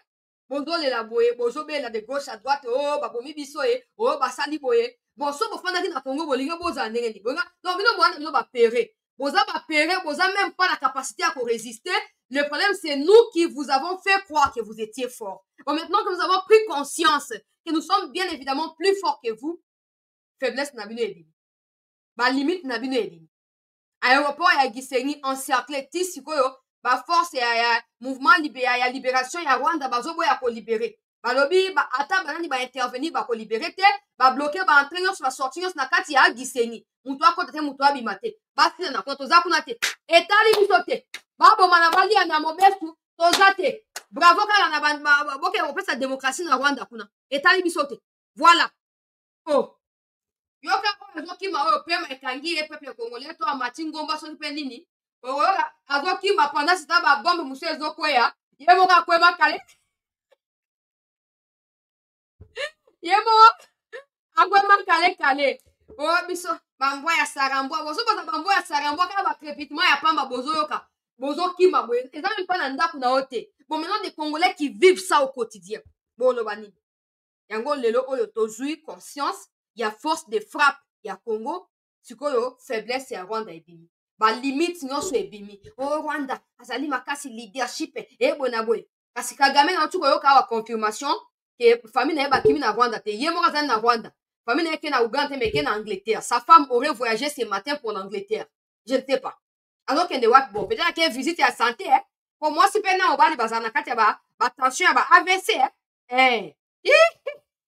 Bonzolela boye, bozobela de gauche à droite, oh, babomi biso e, oh, basali boye. Bon, so bofandaki na Congo bolinga boza ndenge ni. Bonga, non, bino mwana bino ba péré. Boza ba péré, boza même pas la capacité à résister. Le problème c'est nous qui vous avons fait croire que vous étiez forts. Bon, maintenant que nous avons pris conscience que nous sommes bien évidemment plus forts que vous, faiblesse na bino ebimi balimite na bino ebimi aéroport ya Gisenyi encerclé ti sikoyo baforce ya mouvement ya libération ya Rwanda bazoboya kolibere balobi ata banani baintervenir bakolibere te babloke baentre nyonso basorti nyonso na kati ya Gisenyi mutu akota te mutu abima te basila na kuna toza kuna te etali biso te baboma na balia na mobesu toza te bravo kaka na boke kopesa démocratie na Rwanda kuna etali biso te voilà oh yoka oyo azokima oyo pema ekangi ye peuple congolais to amati ngomba soki mpe nini oyoka azokima pendant sita babombe mosu ezokweya ye moko akwema kale ye moko akwema kale oyo biso bambwa ya sarambwa bozoboza bambwa ya sarambwa kaka bacrépitement ya pamba bozoyoka bozokima boye eza mpe mpa na ndako na yo te bon maintenant des congolais qui vivent ça au quotidien boloba nini yango lelo oyo tozwi conscience ya force de frappe ya Congo sikoyo faiblesse ya Rwanda ebimi balimite nyonso ebimi o Rwanda azali makasi leadership boye na boye kasi Kagame na tuko yoka awa confirmation ke famille na ye bakimi na Rwanda te ye moko azali na Rwanda famille na ye ke na Uganda te mais ke na Angleterre sa femme aurait voyagé ce matin pour l'Angleterre je ne sais pas azokende wapi bon peut-être ke visite ya santé pour moi si pe na mobali bazala na kati ya batension ya ba AVC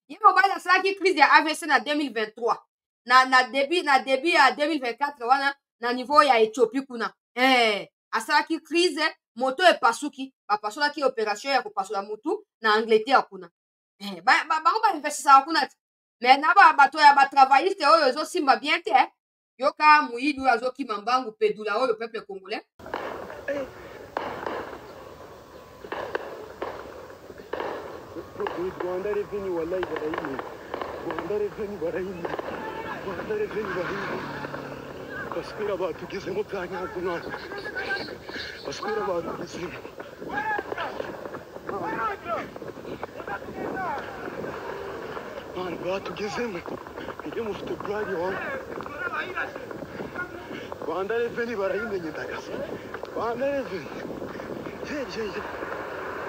ye mobali asalaki crise ya AVC na 2023 na début ya 2024 wana na niveau ya Ethiopie kuna asalaki crise moto epasuki bapasolaki opération ya kopasola motu na Angleterre kuna bango bainvestisaka kuna te mais na bato ya batravailliste oyo ezosimba bien te yoka moyibi oyo azokima mbangu pedula oyo peuple congolais Rwanda revenue wallahi baraini Rwanda revenue baraini Rwanda revenue baraini basukira batugezemo byanyago mwana basukira batugezemo mwana batugezemo iyo mufite brani wangu Rwanda revenue barayimenye ndagasa Rwanda revenue je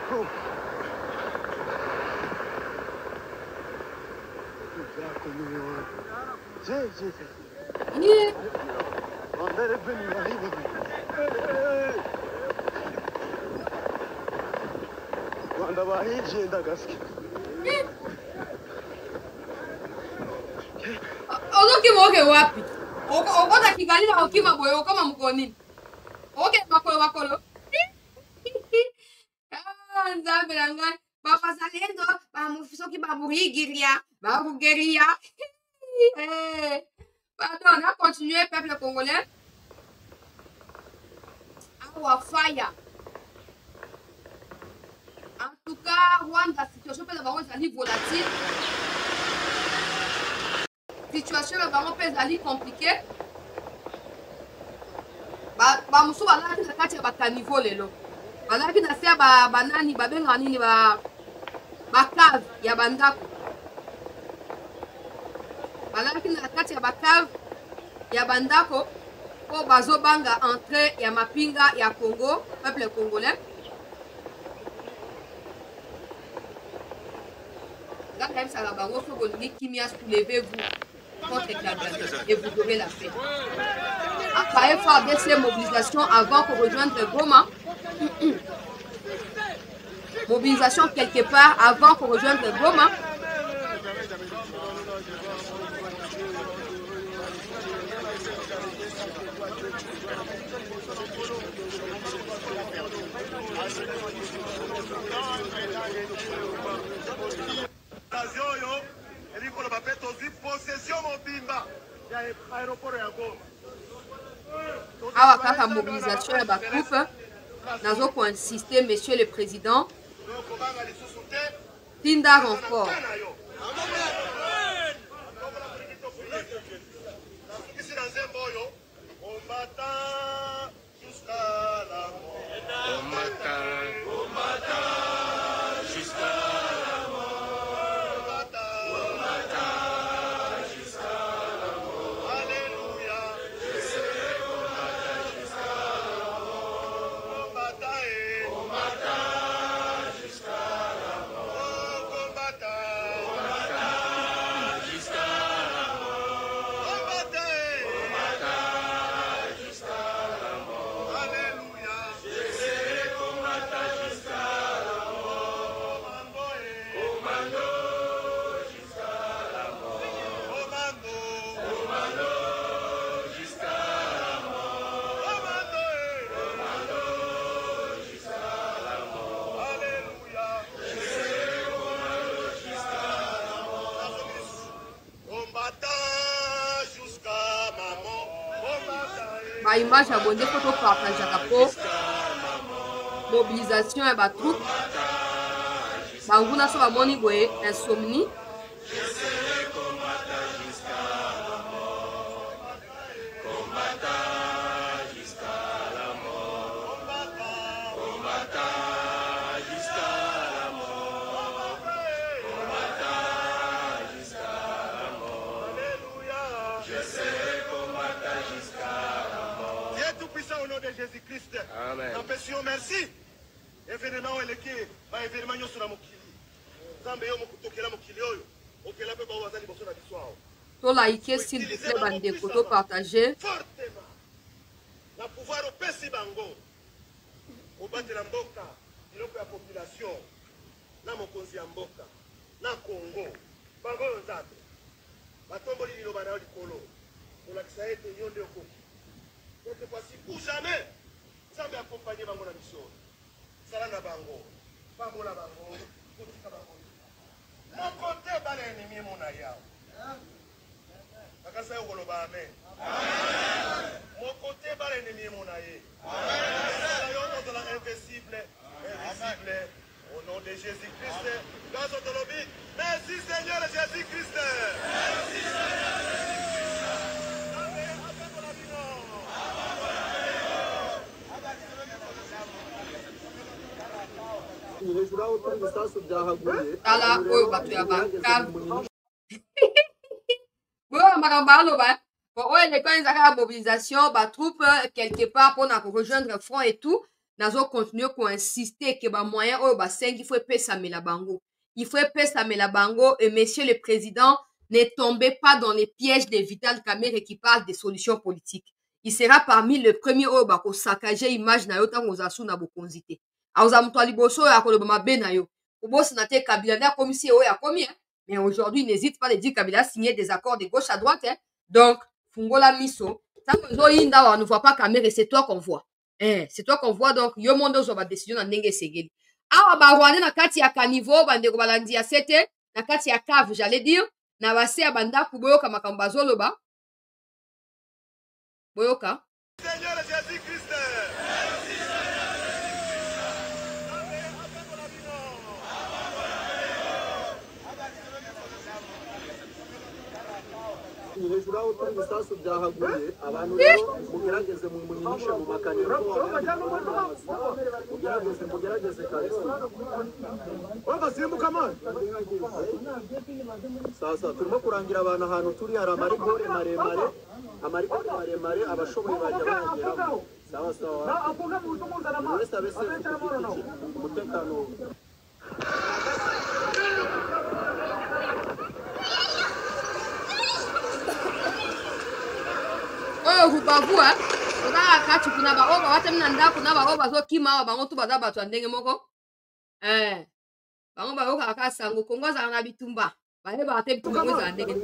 bro Rwanda bahije ndagaske ozokima oke wapi okota Kigali na okima boye okoma mkonini oke makolo nzambe na ngai bapazalendo soki babugeria pardon na continuer peuple congolais awa fire en tout cas Rwanda situation mpe na bango ezali volatile situation na bango mpe ezali compliqué bamosusu bazalaki na kati ya bakaniveau lelo bazalaki na se ya banani babengaka nini bakave ya bandako bazalaki na kati ya bakave ya bandako po bazobanga entrée ya mapinga ya Congo peuple congolais ngaka yebisaka bango so bolingi kimia soulevez-vous contre Kagame et vous aurez la paix après faire bien ces mobilisations avant qu'on rejoindre Goma mobilisation quelque part avant qu'on rejoigne Goma. Awa kaka mobilisation ya batroupe nazo ko insister monsieur le président tinda renfort ba image abonde photo partage pour mobilisation et ba troupe banguna so bamoni boye insomnie Jésus-Christ. N'empêchons merci. Événement eleki, ba événement nyoso na mokili. Nzambe yo mokutokela mokili oyo. Okela pe ba wazali boso na biswao. To liker s'il vous plaît bande photo partager. Fortement. Na pouvoir opesi bango. Obatela mboka, biloko ya population. Na mokonzi ya mboka. Na Congo. Bango yo nzambe. Batomboli liloba na yo likolo. Olakisa ete yo nde okoki. Cette fois-ci, pour jamais, ça va accompagner Bango la mission. Ça va Bango. Bango la Bango. Mon côté, pas l'ennemi, mon aïe. Amen. Mon côté, pas l'ennemi, mon aïe. Dans l'invisible, invisible, au nom de Jésus-Christ, dans notre lobby. Merci Seigneur Jésus-Christ. Merci Seigneur Jésus-Christ. Tala oyo bato ya bankavu oyo makambo aloba po oyo eleka ezaka mobilisation batroupe quelque part mpona korejoindre front et tout nazocontinue koinsiste ke bamoyen oyo basengi faut epesamela bango il faut epesamela bango et monsieur le président ne tombez pas dans les pièges de Vital Kamerhe qui parle des solutions politiques. Il sera parmi les premiers oyo bakosakaje image na yo ntango ozasu na bokonzi te aoza moto ya liboso oyo akoloba mabe na yo obosana te Kabila nde akomisi oyo akomi mais aujourd'hui n'hésite pas de dire Kabila a signé des accords de gauche à droite donc fungola miso ntango ezoyinda awa ne voit pas Kamerhe c'est toi qu'on voit c'est toi qu'on voit donc yo monde ozwa badécision na ndenge esengeli awa barwande na kati ya kanivo bandeko balandi ya sete na kati ya cave j'allais dire na base ya bandako boyoka makambo bazoloba boyoka Seigneur Jésus-Christ. hejuru aho turi ibisasu byahaguye abantu rero mugerageze muyihishe mu makaniro mugerageze kabisa bagasimbuka amazi sasa turimo kurangira abantu ahantu turi hari amarigore maremare abashoboye bajya bayageramo sawa sawa buri wese abe sefu ku giti cye umutekano oyo Rubavu ozala kati kuna baoyo bawatami na ndako na baoyo bazokima awa bango tu baza bato ya ndenge moko bango bayokaka kaka sango Kongo azala na bitumba bayebaka te bitumba ngo ezala ndenge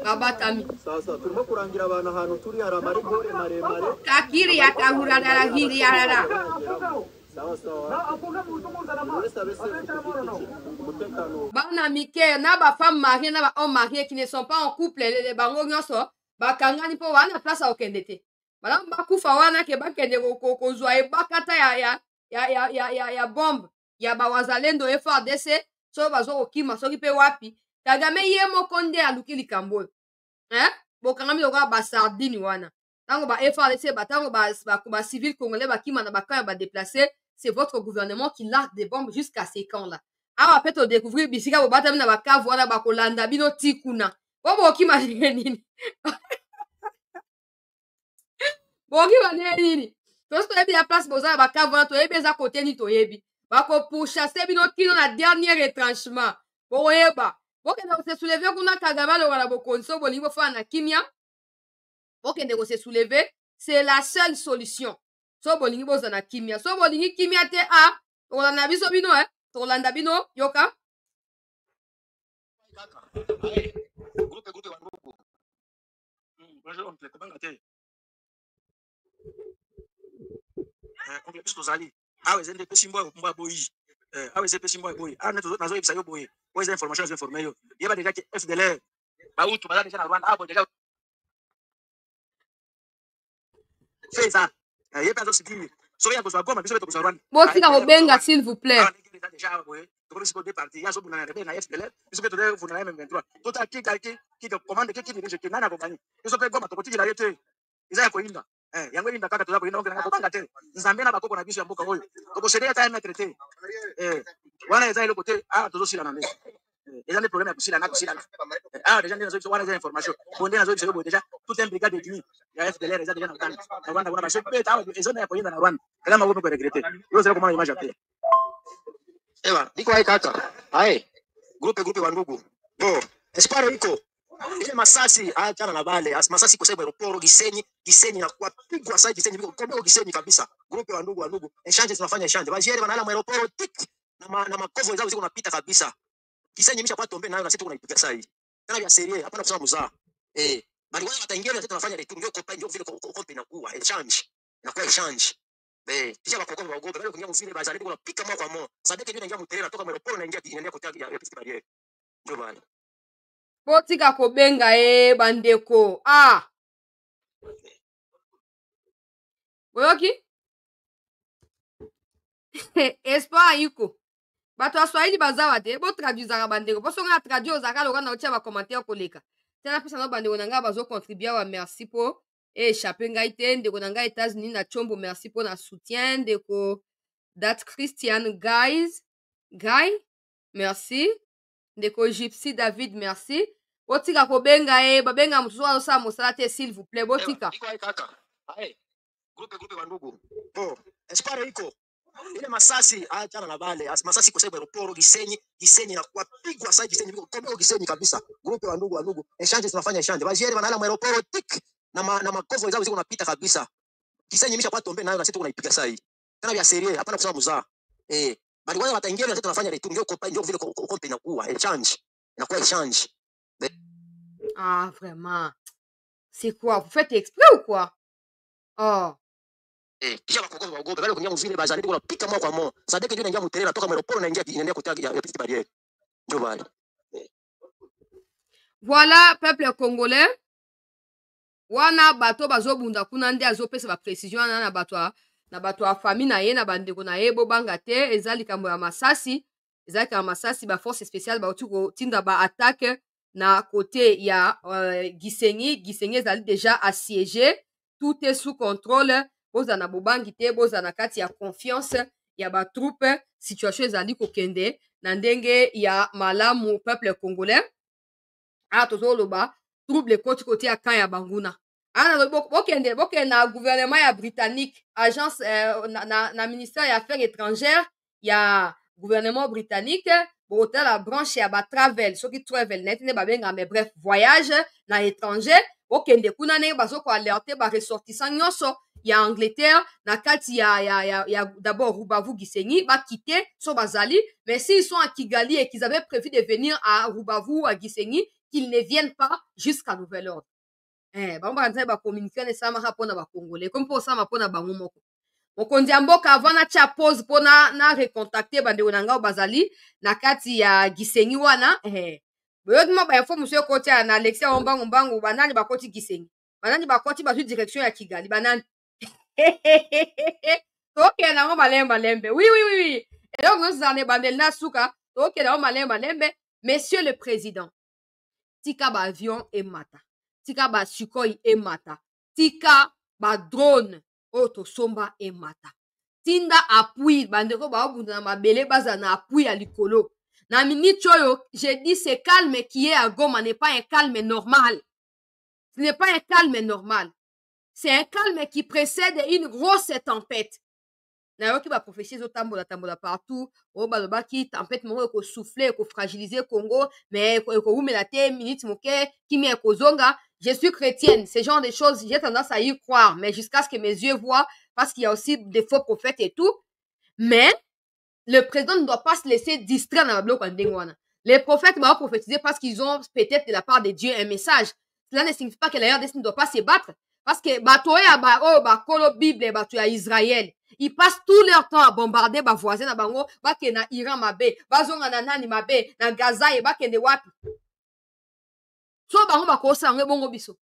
babatami sasa turimo kurangira abantu ahantu turi hari amarigore maremare kakiri ya kahurarara hiri yarara bana mike na bafemme mariée na bahomme mariés qui ne sont pas en couple bango nyonso bakangani mpo wana place okende te malamu bakufa wana ke bakende kozwa ebakata ya bombe ya bawazalendo FARDC so bazokokima soki mpe wapi Kagame ye moko nde aluki likambo oyo bokangami lokola basardine wana ntango ba FARDC ntango bacivil congolais bakima na bakamp ya badeplace c'est votre gouvernement qui largue des bombes jusqu'à ces camps là awa mpe todécouvrir bisika bobatami na bakavu wana bakolanda bino ti kuna po bokima ndenge nini bokima ndenge nini tosi toyebi ya place boza na bakavu wana toyebi eza kote nini toyebi bakopouchasse bino kino na dernier retranchement bokoyeba bokende kose souleve kuna Kagame aloba na bokonzi so bolingi bofana na kimia bokende kose souleve c'est la seule solution so bolingi boza na kimia so bolingi kimia te tokolanda biso bino tokolanda bino yoka awa eza nde pesi mboya kombo ya boyi awa eza pesi mboya boyi awa nde nazoyebisa yo boye oyo eza information nazoinforme yo yeba deja ke FDLR bautu baza deja na Rwanda awa deja Fais ça. Il y a pas de souci. Soyez à Goma, mais vous êtes Bon, si vous benga, s'il vous plaît. déjà, oui. Donc, si vous êtes parti, il y a ce que vous avez na FDL, vous êtes vous n'avez même 23. Tout à qui te commande, qui dirige, qui n'a pas gagné. Ils sont pas Goma, tu la yete. Ils ont coinda. Yango inda kaka tu la coinda, on a pas gâté. Nzambe na bakoko na biso ya mboka oyo. Donc, c'est déjà time traité. Wana eza ile côté toujours si la nande. Les gens des problèmes aussi là, déjà des informations. On est dans déjà toute une brigade de nuit. Il y a FDL, déjà dans le temps. Rwanda, parce que les zones à Rwanda. Là, ma vous regretter. Vous savez comment l'image appelle. Ewa, diko hai kaka. Hai. Grupe wa ndugu. Bo, esparo iko. Ile masasi achana na bale. Masasi kwa sababu aeroporo Gisenyi na kwa pigwa sasa Gisenyi biko komeo Gisenyi kabisa. Grupe wa ndugu. Exchange tunafanya exchange. Bajere wanala aeroporo tik na makovo zao ziko napita kabisa. Gisenyi misha kwa tombe nayo na sisi tunaipiga sasa hii. Tena vya serie hapana kusema muzaa. Bali wao wataingia na tunafanya return ndio kwa ndio vile kompe na kuwa exchange. Na kwa exchange. Kisha bakoko baogopa bali kuingia mvile bazali kuna pika mwa kwa mwa. Sadeke ndio inaingia mterera toka aeroport na inaingia kote ya piste barriere. Ndio bali. Botika kobenga bandeko. Boyoki? Espoir yuko. Bato aswahili bazawa te, bo traduisaka bandeko. Bo songa traduire ozaka loka na otia ba commentaire koleka. Tena pesa na bandeko na nga bazo contribuer wa merci po échapper ngai te ndeko na nga États-Unis na chombo merci po na soutien ndeko That Christian Guy merci ndeko Gypsy David merci. Botika kobenga babenga mususu azosa mosala te s'il vous plaît botika. Hai. Grupe wa ndugu. Bo, esparo iko. Ile masasi achana na bale. Masasi kwa sababu aeroporo Gisenyi na kwa pigwa sasa Gisenyi biko komeo Gisenyi kabisa. Grupe wa ndugu. Exchange tunafanya exchange. Bajere wanala aeroporo tik na makovo zao ziko napita kabisa. Gisenyi misha kwa tombe nayo na sisi tunaipiga sasa hii. Tena vya serie hapana kusema muzaa. Bali wao wataingia na sisi tunafanya return ndio vile kompe na kuwa exchange. Na kwa exchange. Vraiment. C'est quoi? Vous faites exprès ou quoi? Kisha bakoko baogopa bali kuingia mvile bazali kuna pika mwa kwa mwa. Sadeke ndio inaingia mterera toka aeroport na inaingia kote ya piste barriere. Ndio bali. Voilà, peuple congolais. Wana bato bazobunda kuna nde azopesa ba précision na bato a famille na ye na bandeko na ye bo banga te ezali kambo ya masasi. Ezali ka masasi ba force spéciale ba otuko tinda ba attaque na côté ya Gisenyi ezali déjà assiégé, tout est sous contrôle. Bozana bobangi te, bozana kati ya confiance ya ba troupe, situation ezali kokende na ndenge ya malamu peuple congolais. Tozoloba trouble côté ya kan ya banguna. Bokende na gouvernement ya britannique, agence na ministère ya affaires étrangères ya gouvernement britannique, botel la branche ya ba travel, soki travel net ne babenga mais bref voyage na étranger, bokende kuna ne bazoko alerter ba ressortissants nyonso ya Angleterre na kati ya d'abord Rubavu Gisenyi ba quitter so bazali, mais s'ils sont à Kigali et qu'ils avaient prévu de venir à Rubavu à Gisenyi, qu'ils ne viennent pas jusqu'à nouvel ordre. Bamba nzai ba communiquer ne sama ha pona ba congolais comme pour ça ma pona bango moko. Mokonzi mboka avant na tia pause pona na recontacter bande onanga bazali na kati ya Gisenyi wana boyodimo ba info monsieur kotia na Alexia Ombango banani bakoti Gisenyi. Banani bakoti bazu direction ya Kigali banani. Toke na ngo malembe. Oui. Et donc nous en bandel na suka toke na ngo malembe. Monsieur le président. Tika ba avion et mata. Tika ba Sukhoi et mata. Tika ba drone oto somba et mata. Tinda appui bandeko ba obunda na mabele baza na appui à likolo. Na minute oyo, j'ai dit ce calme qui est à Goma n'est pas un calme normal. Ce n'est pas un calme normal. C'est un calme qui précède une grosse tempête. Na yoki ba prophétie tambola partout, o ba loba ki tempête mo ko souffler, ko fragiliser Congo, mais ko umela te minute moke ki mi ko zonga. Je suis chrétienne, ce genre de choses, j'ai tendance à y croire, mais jusqu'à ce que mes yeux voient, parce qu'il y a aussi des faux prophètes et tout. Mais le président ne doit pas se laisser distraire dans la bloc en dengwana. Les prophètes vont prophétiser parce qu'ils ont peut-être de la part de Dieu un message. Cela ne signifie pas que la RDC ne doit pas se battre. Parce que kolo Bible ya Israël, ils passent tout leur temps à bombarder ba voisins na bango, ba ke na Iran mabe, ba zonga na nani mabe, na Gaza e ba ke de wapi. So bango ba ko sanga bongo biso.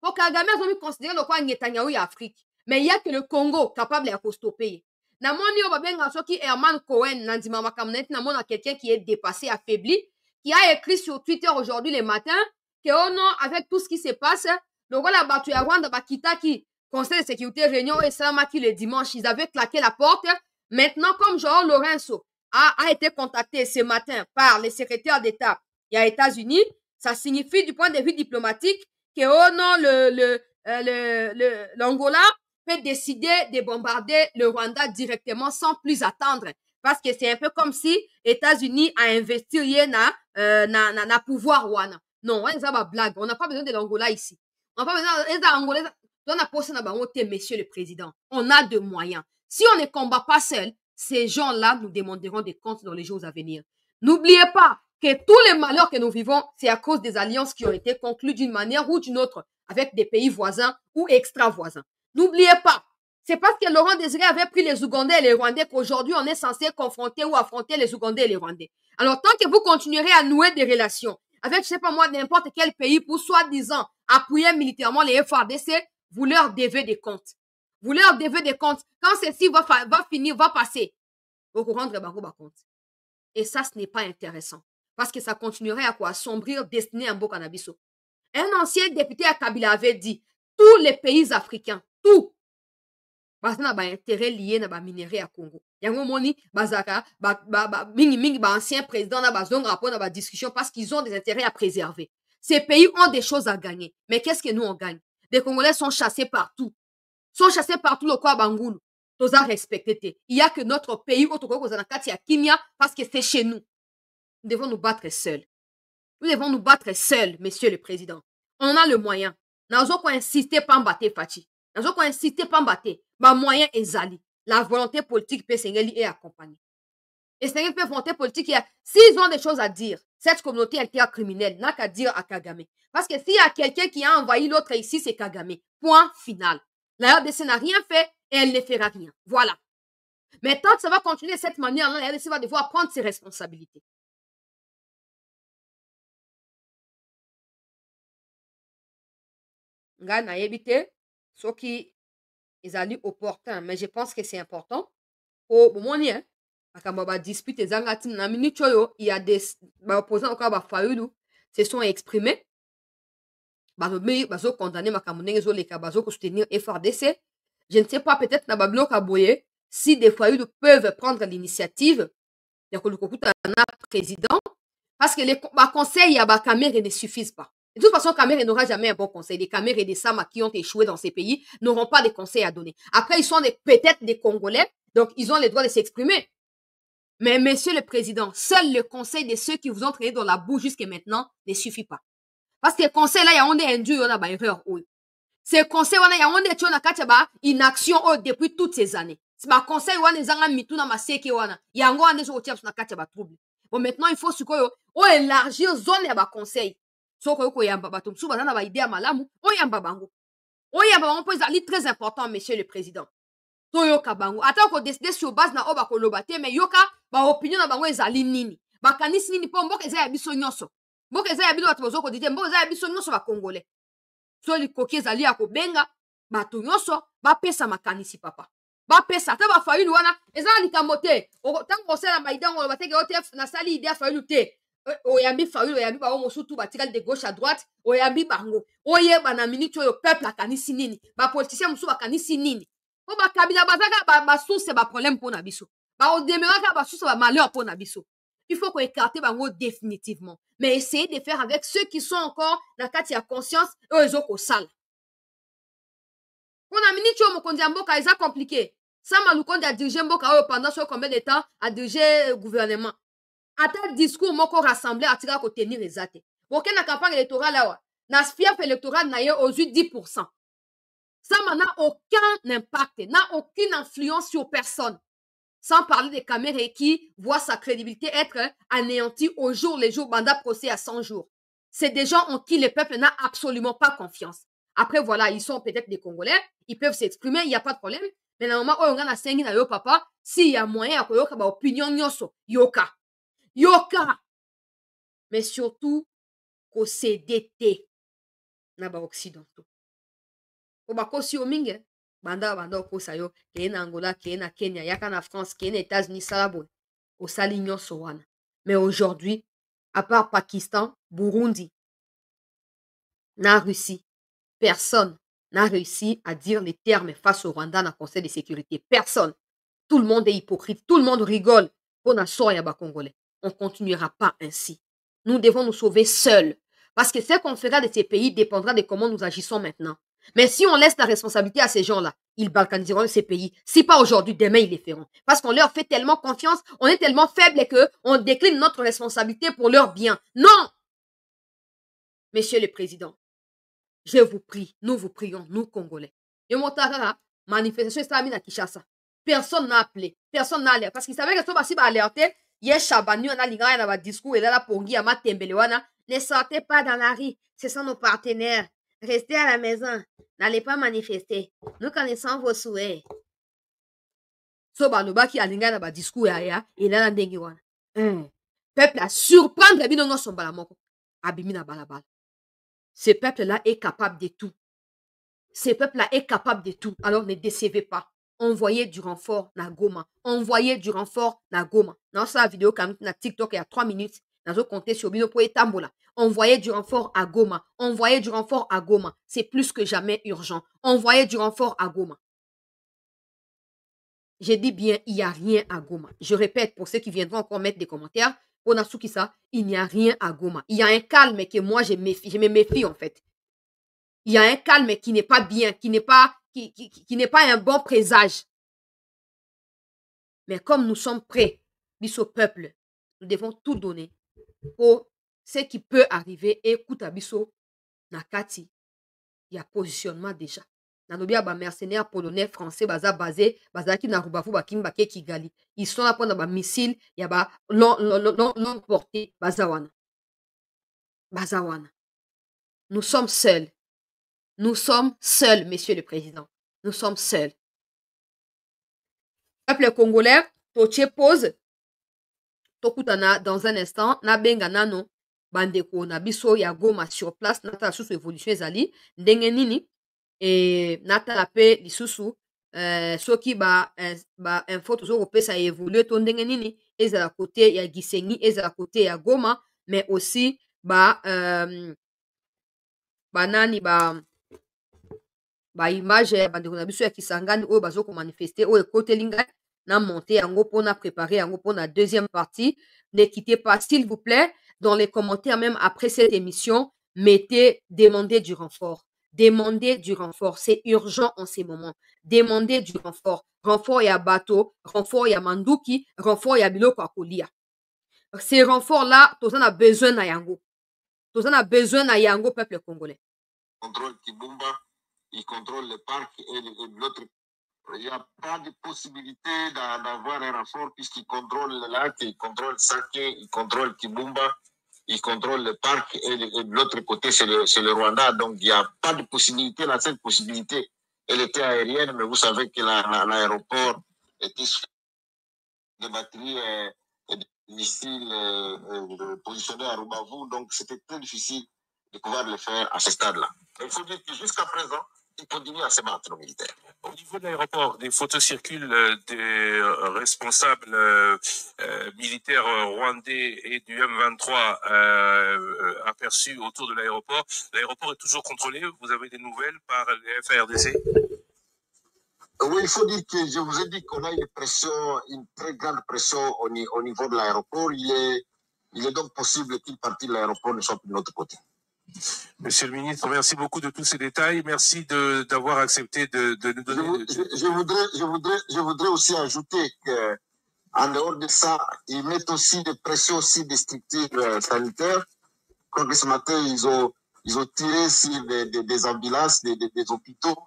Po Kagame azomi considérer le quoi Netanyahu ya Afrique. Mais il y a que le Congo capable de stopper. Namoni obabenga soki Herman Cohen nandima makamnet namona quelqu'un qui est dépassé, affaibli, qui a écrit sur Twitter aujourd'hui le matin que oh non, avec tout ce qui se passe, le voilà battu à Rwanda bakita qui conseil de sécurité réunion et Salamaki le dimanche, ils avaient claqué la porte. Maintenant, comme Joao Lorenzo a été contacté ce matin par le secrétaire d'État aux États-Unis, ça signifie du point de vue diplomatique que oh non, l'Angola peut décider de bombarder le Rwanda directement sans plus attendre. Parce que c'est un peu comme si les États-Unis a investi na pouvoir wana. Non, on a blague. On n'a pas besoin de l'Angola ici. On n'a pas besoin de l'Angola. On a posé monsieur le président. On a de moyens. Si on ne combat pas seul, ces gens-là nous demanderont des comptes dans les jours à venir. N'oubliez pas que tous les malheurs que nous vivons, c'est à cause des alliances qui ont été conclues d'une manière ou d'une autre avec des pays voisins ou extra-voisins. N'oubliez pas, c'est parce que Laurent Désiré avait pris les Ougandais et les Rwandais qu'aujourd'hui on est censé confronter ou affronter les Ougandais et les Rwandais. Alors tant que vous continuerez à nouer des relations avec, je sais pas moi, n'importe quel pays pour soi-disant appuyer militairement les FARDC, vous leur devez des comptes. Vous leur devez des comptes. Quand ceci va finir, va passer, vous rendre compte. Et ça, ce n'est pas intéressant. Parce que ça continuerait à quoi? Assombrir destiné à Mboka Nabiso. Un ancien député à Kabila avait dit, tous les pays africains, tout, parce qu'on a un intérêt lié à minerai à Congo. Yango moni, bazaka, mingi, ancien président, na bazong rapport, na discussion, parce qu'ils ont des intérêts à préserver. Ces pays ont des choses à gagner. Mais qu'est-ce que nous, on gagne? Les Congolais sont chassés partout. Le quoi Bangoulou. Tous à respecter. Il y a que notre pays, parce que c'est chez nous. Nous devons nous battre seuls. Nous devons nous battre seuls, monsieur le président. On a le moyen. Nous avons insisté pas battre Fachi. Nous avons insisté pas battre. Ma moyen est zali. La volonté politique peut est accompagnée. Et c'est une volonté politique. S'ils ont des choses à dire, cette communauté intercriminelle n'a qu'à dire à Kagame. Parce que s'il y a quelqu'un qui a envahi l'autre ici, c'est Kagame. Point final. La RDC n'a rien fait et elle ne fera rien. Voilà. Mais tant que ça va continuer de cette manière-là, la RDC va devoir prendre ses responsabilités. Nga na yebite, ce qui est allé opportun, mais je pense que c'est important. Au moment où akamba dispute ezanga na minute oyo, il y a des opposants encore ba Fayulu se sont exprimés. Bazo condamner makamundenge zo leka bazo ko soutenir FRDC. Je ne sais pas, peut-être na bablo kaboye si des Fayulu peuvent prendre l'initiative de kolukokuta na président parce que les conseils à Kamere ne suffisent pas. De toute façon, Kamere n'aura jamais un bon conseil. Les Kamere et des Sama qui ont échoué dans ces pays n'auront pas de conseils à donner. Après, ils sont peut-être des Congolais, donc ils ont le droit de s'exprimer. Mais monsieur le président, seul le conseil de ceux qui vous ont traîné dans la boue jusqu'à maintenant ne suffit pas. Parce que le conseil là, il y a on est induit, on a erreur. Ce conseil là, il y a on est inaction depuis toutes ces années. C'est ma conseil on est zanga mitu na maseke wana. Il y a on est sur na katia trouble. Bon, maintenant, il faut élargir zone ya ba conseil. Soko ko yamba batum su bazana ba idée malamu, oyamba bango. Oyamba bango po ezali très important, monsieur le président. Toyoka bango. Ata ko décider sur base na oba ko lobate, mais yoka ba opinion na bango ezali nini. Ba kanisi nini po mboka eza ya biso nyonso. Mboka eza ya biso bato bozoko dite, mboka eza ya biso nyonso ba congolais. So li koki ezali ya ko benga bato nyonso ba pesa makanisi papa. Ba pesa ta ba Fayulu wana ezali likambo te. Tango osala maidango lobate ke OTF na sali idée Fayulu te. Oyambi Fayulu, oyambi ba omo surtout ba tikali de gauche à droite, oyambi bango. Oyeba na minute oyo peuple akanisi nini. Ba politicien musu bakanisi nini. Po ba kabila bazaka ba source ba problème pour na biso. Ba odemeraka ba source ba malheur pour na biso. Il faut qu'on écarte bango définitivement. Mais essayez de faire avec ceux qui sont encore na kati ya conscience eux ezoko sala. Pour na minute oyo mokonzi ya mboka eza compliqué. Sama Lukonde a dirigé mboka oyo pendant combien de temps a dirigé le gouvernement. Ata discours moko rassemblé à tirer à tenir les athées. Pour que la campagne électorale là, na fief électoral n'a eu aux 10%. Ça n'a aucun impact, n'a aucune influence sur personne. Sans parler des caméras qui voient sa crédibilité être anéantie au jour le jour, banda procès à 100 jours. C'est des gens en qui le peuple n'a absolument pas confiance. Après, voilà, ils sont peut-être des Congolais, ils peuvent s'exprimer, il n'y a pas de problème. Mais normalement, on a 5 na yo papa, s'il y a moyen à koyoka ba opinion nyoso, yoka. Yoka, mais surtout qu'au CDT na ba occidentaux. Au bako si ominge, Banda okosa yo, keye na Angola, keye na Kenya, yaka na France, keye na États-Unis, salabon. Osali nyonso wana. Mais aujourd'hui, à part Pakistan, Burundi, na Russie, personne n'a réussi à dire les termes face au Rwanda dans le Conseil de sécurité. Personne. Tout le monde est hypocrite. Tout le monde rigole. On a soya Congolais. On ne continuera pas ainsi. Nous devons nous sauver seuls. Parce que ce qu'on fera de ces pays dépendra de comment nous agissons maintenant. Mais si on laisse la responsabilité à ces gens-là, ils balkaniseront ces pays. Si pas aujourd'hui, demain, ils les feront. Parce qu'on leur fait tellement confiance, on est tellement faible qu'on décline notre responsabilité pour leur bien. Non! Monsieur le Président, je vous prie, nous vous prions, nous Congolais. Et mon manifestation est à Kinshasa. Personne n'a appelé, personne n'a alerté. Parce qu'il savait que ce va alerter. Hier, Chabani, on a l'ingrat, on a discours, et là, pour Guy, Ama Tembelewana. Ne sortez pas dans la rue, ce sont nos partenaires. Restez à la maison, n'allez pas manifester. Nous connaissons vos souhaits. So baloba qui a l'ingrat, on a discours, et là, la dengue wana. Peuple à surprendre, binongo son balamoko. Abimina balabal. Ce peuple-là est capable de tout. Ce peuple-là est capable de tout. Alors ne décevez pas. Envoyez du renfort na Goma. Envoyez du renfort na Goma. Dans sa vidéo comme na TikTok il y a 3 minutes, dans un compte sur Bino pour Etambola. Envoyez du renfort à Goma. Envoyez du renfort à Goma. C'est plus que jamais urgent. Envoyez du renfort à Goma. J'ai dit bien, il n'y a rien à Goma. Je répète pour ceux qui viendront encore mettre des commentaires. On a qui ça, il n'y a rien à Goma. Il y a un calme que moi je me méfie en fait. Il y a un calme qui n'est pas bien, qui n'est pas un bon présage. Mais comme nous sommes prêts, biso peuple, nous devons tout donner pour ce qui peut arriver. Et écoute à biso nakati, il y a positionnement déjà. Nanobia ba mercenaires polonais, français, baza basé, baza qui na Rubavu, bakimba ke Kigali. Ils sont là pour ba missile, il y a ba long portée, bazawana. Bazawana. Nous sommes seuls. Nous sommes seuls, Monsieur le Président. Nous sommes seuls. Peuple congolais, Toche pose. Tokutana dans un instant. Na benga nano. Bandeko na biso ya Goma sur place. Nata sous évolution ezali. Ndenge nini. Et nata la paix lisusu. Soki ba info tozo kopé ça évolué. Ton ndenge nini. Ezala côté ya Gisenyi. Ezala côté ya Goma. Mais aussi nani image bandeko na biso ya Kisangani oyo bazo ko manifester oyo côté linga na monter yango pona préparer yango pona deuxième partie. Ne quittez pas s'il vous plaît dans les commentaires même après cette émission, demandez du renfort. Demandez du renfort, c'est urgent en ces moments. Demandez du renfort. Renfort ya bateau, renfort ya manduki, renfort ya biloko akolia. Ces renforts là, tous on a besoin na yango. Tous on a besoin na yango peuple congolais. Contrôle Kibumba, il contrôle le parc et l'autre. Il n'y a pas de possibilité d'avoir un renfort puisqu'il contrôle le lac, il contrôle Saké, il contrôle Kibumba, il contrôle le parc et de l'autre côté c'est le Rwanda. Donc il n'y a pas de possibilité. La seule possibilité, elle était aérienne, mais vous savez que l'aéroport était de batteries et de missiles positionnés à Rubavu. Donc c'était très difficile de pouvoir le faire à ce stade-là. Il faut dire que jusqu'à présent, ils continuent à se battre nos militaires. Au niveau de l'aéroport, des photos circulent des responsables militaires rwandais et du M23 aperçus autour de l'aéroport. L'aéroport est toujours contrôlé. Vous avez des nouvelles par les FARDC? Oui, il faut dire que je vous ai dit qu'on a une très grande pression au niveau de l'aéroport. Il est donc possible qu'une partie de l'aéroport ne soit plus de notre côté. Monsieur le ministre, merci beaucoup de tous ces détails. Merci d'avoir accepté de nous donner... Je voudrais aussi ajouter qu'en dehors de ça, ils mettent aussi des pressions aussi des structures sanitaires. Comme ce matin, ils ont tiré sur des ambulances, des hôpitaux.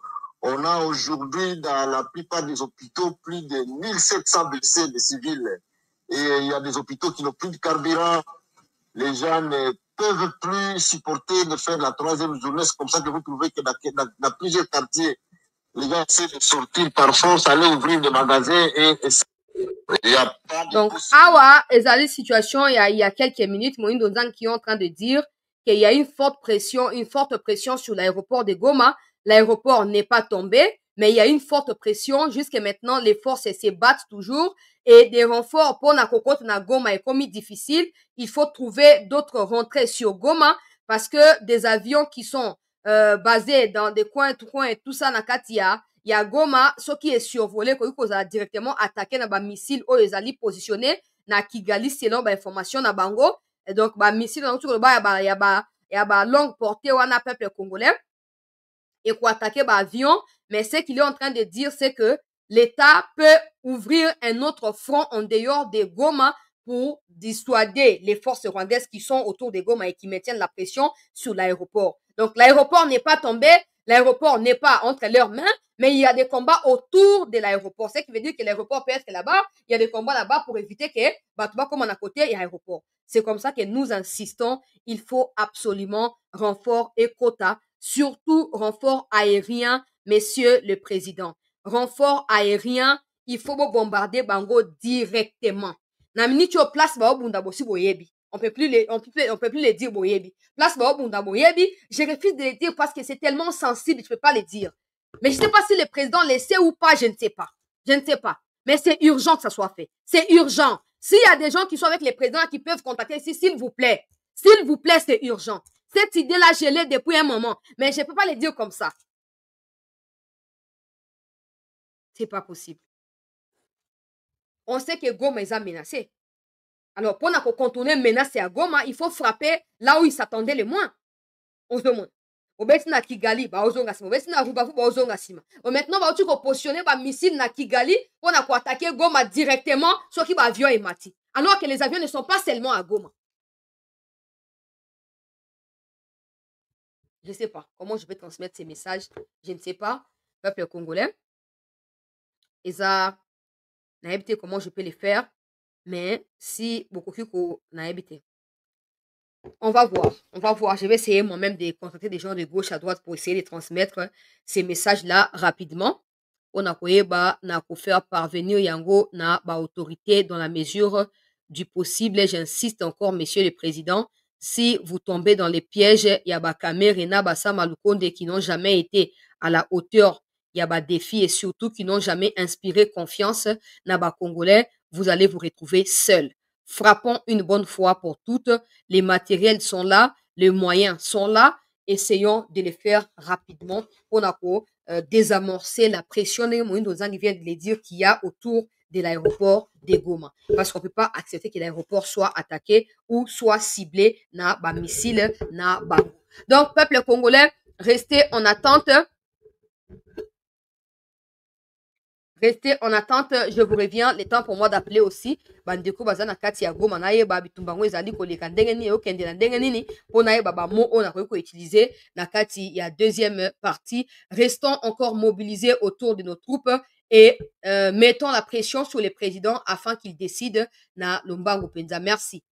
On a aujourd'hui dans la plupart des hôpitaux plus de 1700 blessés de civils. Et il y a des hôpitaux qui n'ont plus de carburant. Les gens ne peuvent plus supporter de faire la 3e journée. C'est comme ça que vous trouvez que dans plusieurs quartiers, les gens essaient de sortir par force, aller ouvrir des magasins et il n'y a pas de... Donc, awa, ezali situation, il y a quelques minutes, Moïse Donzang qui est en train de dire qu'il y a une forte pression sur l'aéroport de Goma. L'aéroport n'est pas tombé, mais il y a une forte pression. Jusqu'à maintenant, les forces se battent toujours. Et des renforts pour na kokota na Goma est comme difficile. Il faut trouver d'autres rentrées sur Goma parce que des avions qui sont basés dans des coins et tout ça, il y a Goma, ce qui est survolé, qu'on a directement attaqué na ba missile ou les alliés positionnés na Kigali selon ba information na bango. Et donc, ba missile, il y a ba longue portée ou un peuple congolais et qu'on attaquer ba avion. Mais ce qu'il est en train de dire, c'est que l'État peut ouvrir un autre front en dehors de Goma pour dissuader les forces rwandaises qui sont autour de Goma et qui maintiennent la pression sur l'aéroport. Donc, l'aéroport n'est pas tombé, l'aéroport n'est pas entre leurs mains, mais il y a des combats autour de l'aéroport. Ce qui veut dire que l'aéroport peut être là-bas, il y a des combats là-bas pour éviter que, comme on a côté, il y a l'aéroport. C'est comme ça que nous insistons, il faut absolument renfort et quota, surtout renfort aérien, Monsieur le Président. Renfort aérien, il faut bombarder Bango directement. Na minute au place ba obunda bosi boyebi. On peut plus les dire boyebi. Place ba obunda boyebi, je refuse de les dire parce que c'est tellement sensible, je peux pas les dire. Mais je sais pas si le président le sait ou pas, je ne sais pas. Je ne sais pas. Mais c'est urgent que ça soit fait. C'est urgent. S'il y a des gens qui sont avec les présidents qui peuvent contacter ici, s'il vous plaît, c'est urgent. Cette idée-là, je l'ai depuis un moment, mais je peux pas les dire comme ça. C'est pas possible. On sait que Goma est menacé. Alors, pour contourner menace à Goma, il faut frapper là où il s'attendait le moins. On se demande. Obeti na Kigali, ba ozonga sima. Obeti na Rubavu, ba ozonga sima. Maintenant, ba tu positionner ba missile na Kigali pour attaquer Goma directement, soit qui ba avion et mati. Alors que les avions ne sont pas seulement à Goma. Je ne sais pas comment je peux transmettre ces messages. Je ne sais pas. Peuple congolais. Et ça, comment je peux les faire. Mais si beaucoup n'a habité. On va voir. Je vais essayer moi-même de contacter des gens de gauche à droite pour essayer de transmettre ces messages-là rapidement. On a faire parvenir yango na ba autorité dans la mesure du possible. J'insiste encore, Monsieur le Président, si vous tombez dans les pièges, il y a ba Kamere na ba Samalukonde qui n'ont jamais été à la hauteur, il y a ba défis et surtout qui n'ont jamais inspiré confiance na ba Congolais, vous allez vous retrouver seul. Frappons une bonne fois pour toutes. Les matériels sont là, les moyens sont là. Essayons de les faire rapidement. On a désamorcer la pression. Nous vient de les dire qu'il y a autour de l'aéroport de Goma. Parce qu'on ne peut pas accepter que l'aéroport soit attaqué ou soit ciblé na ba missile na ba. Donc, peuple congolais, restez en attente. Restez en attente, je vous reviens. Le temps pour moi d'appeler aussi. Bandeko bazana kati ya Goma na ye ba bitumbango ezali koleka ndenge nini yo kende na ndenge nini pona ye baba mo on a ko utiliser na kati ya deuxième partie. Restons encore mobilisés autour de nos troupes et mettons la pression sur les présidents afin qu'ils décident na Lombango Penza. Merci.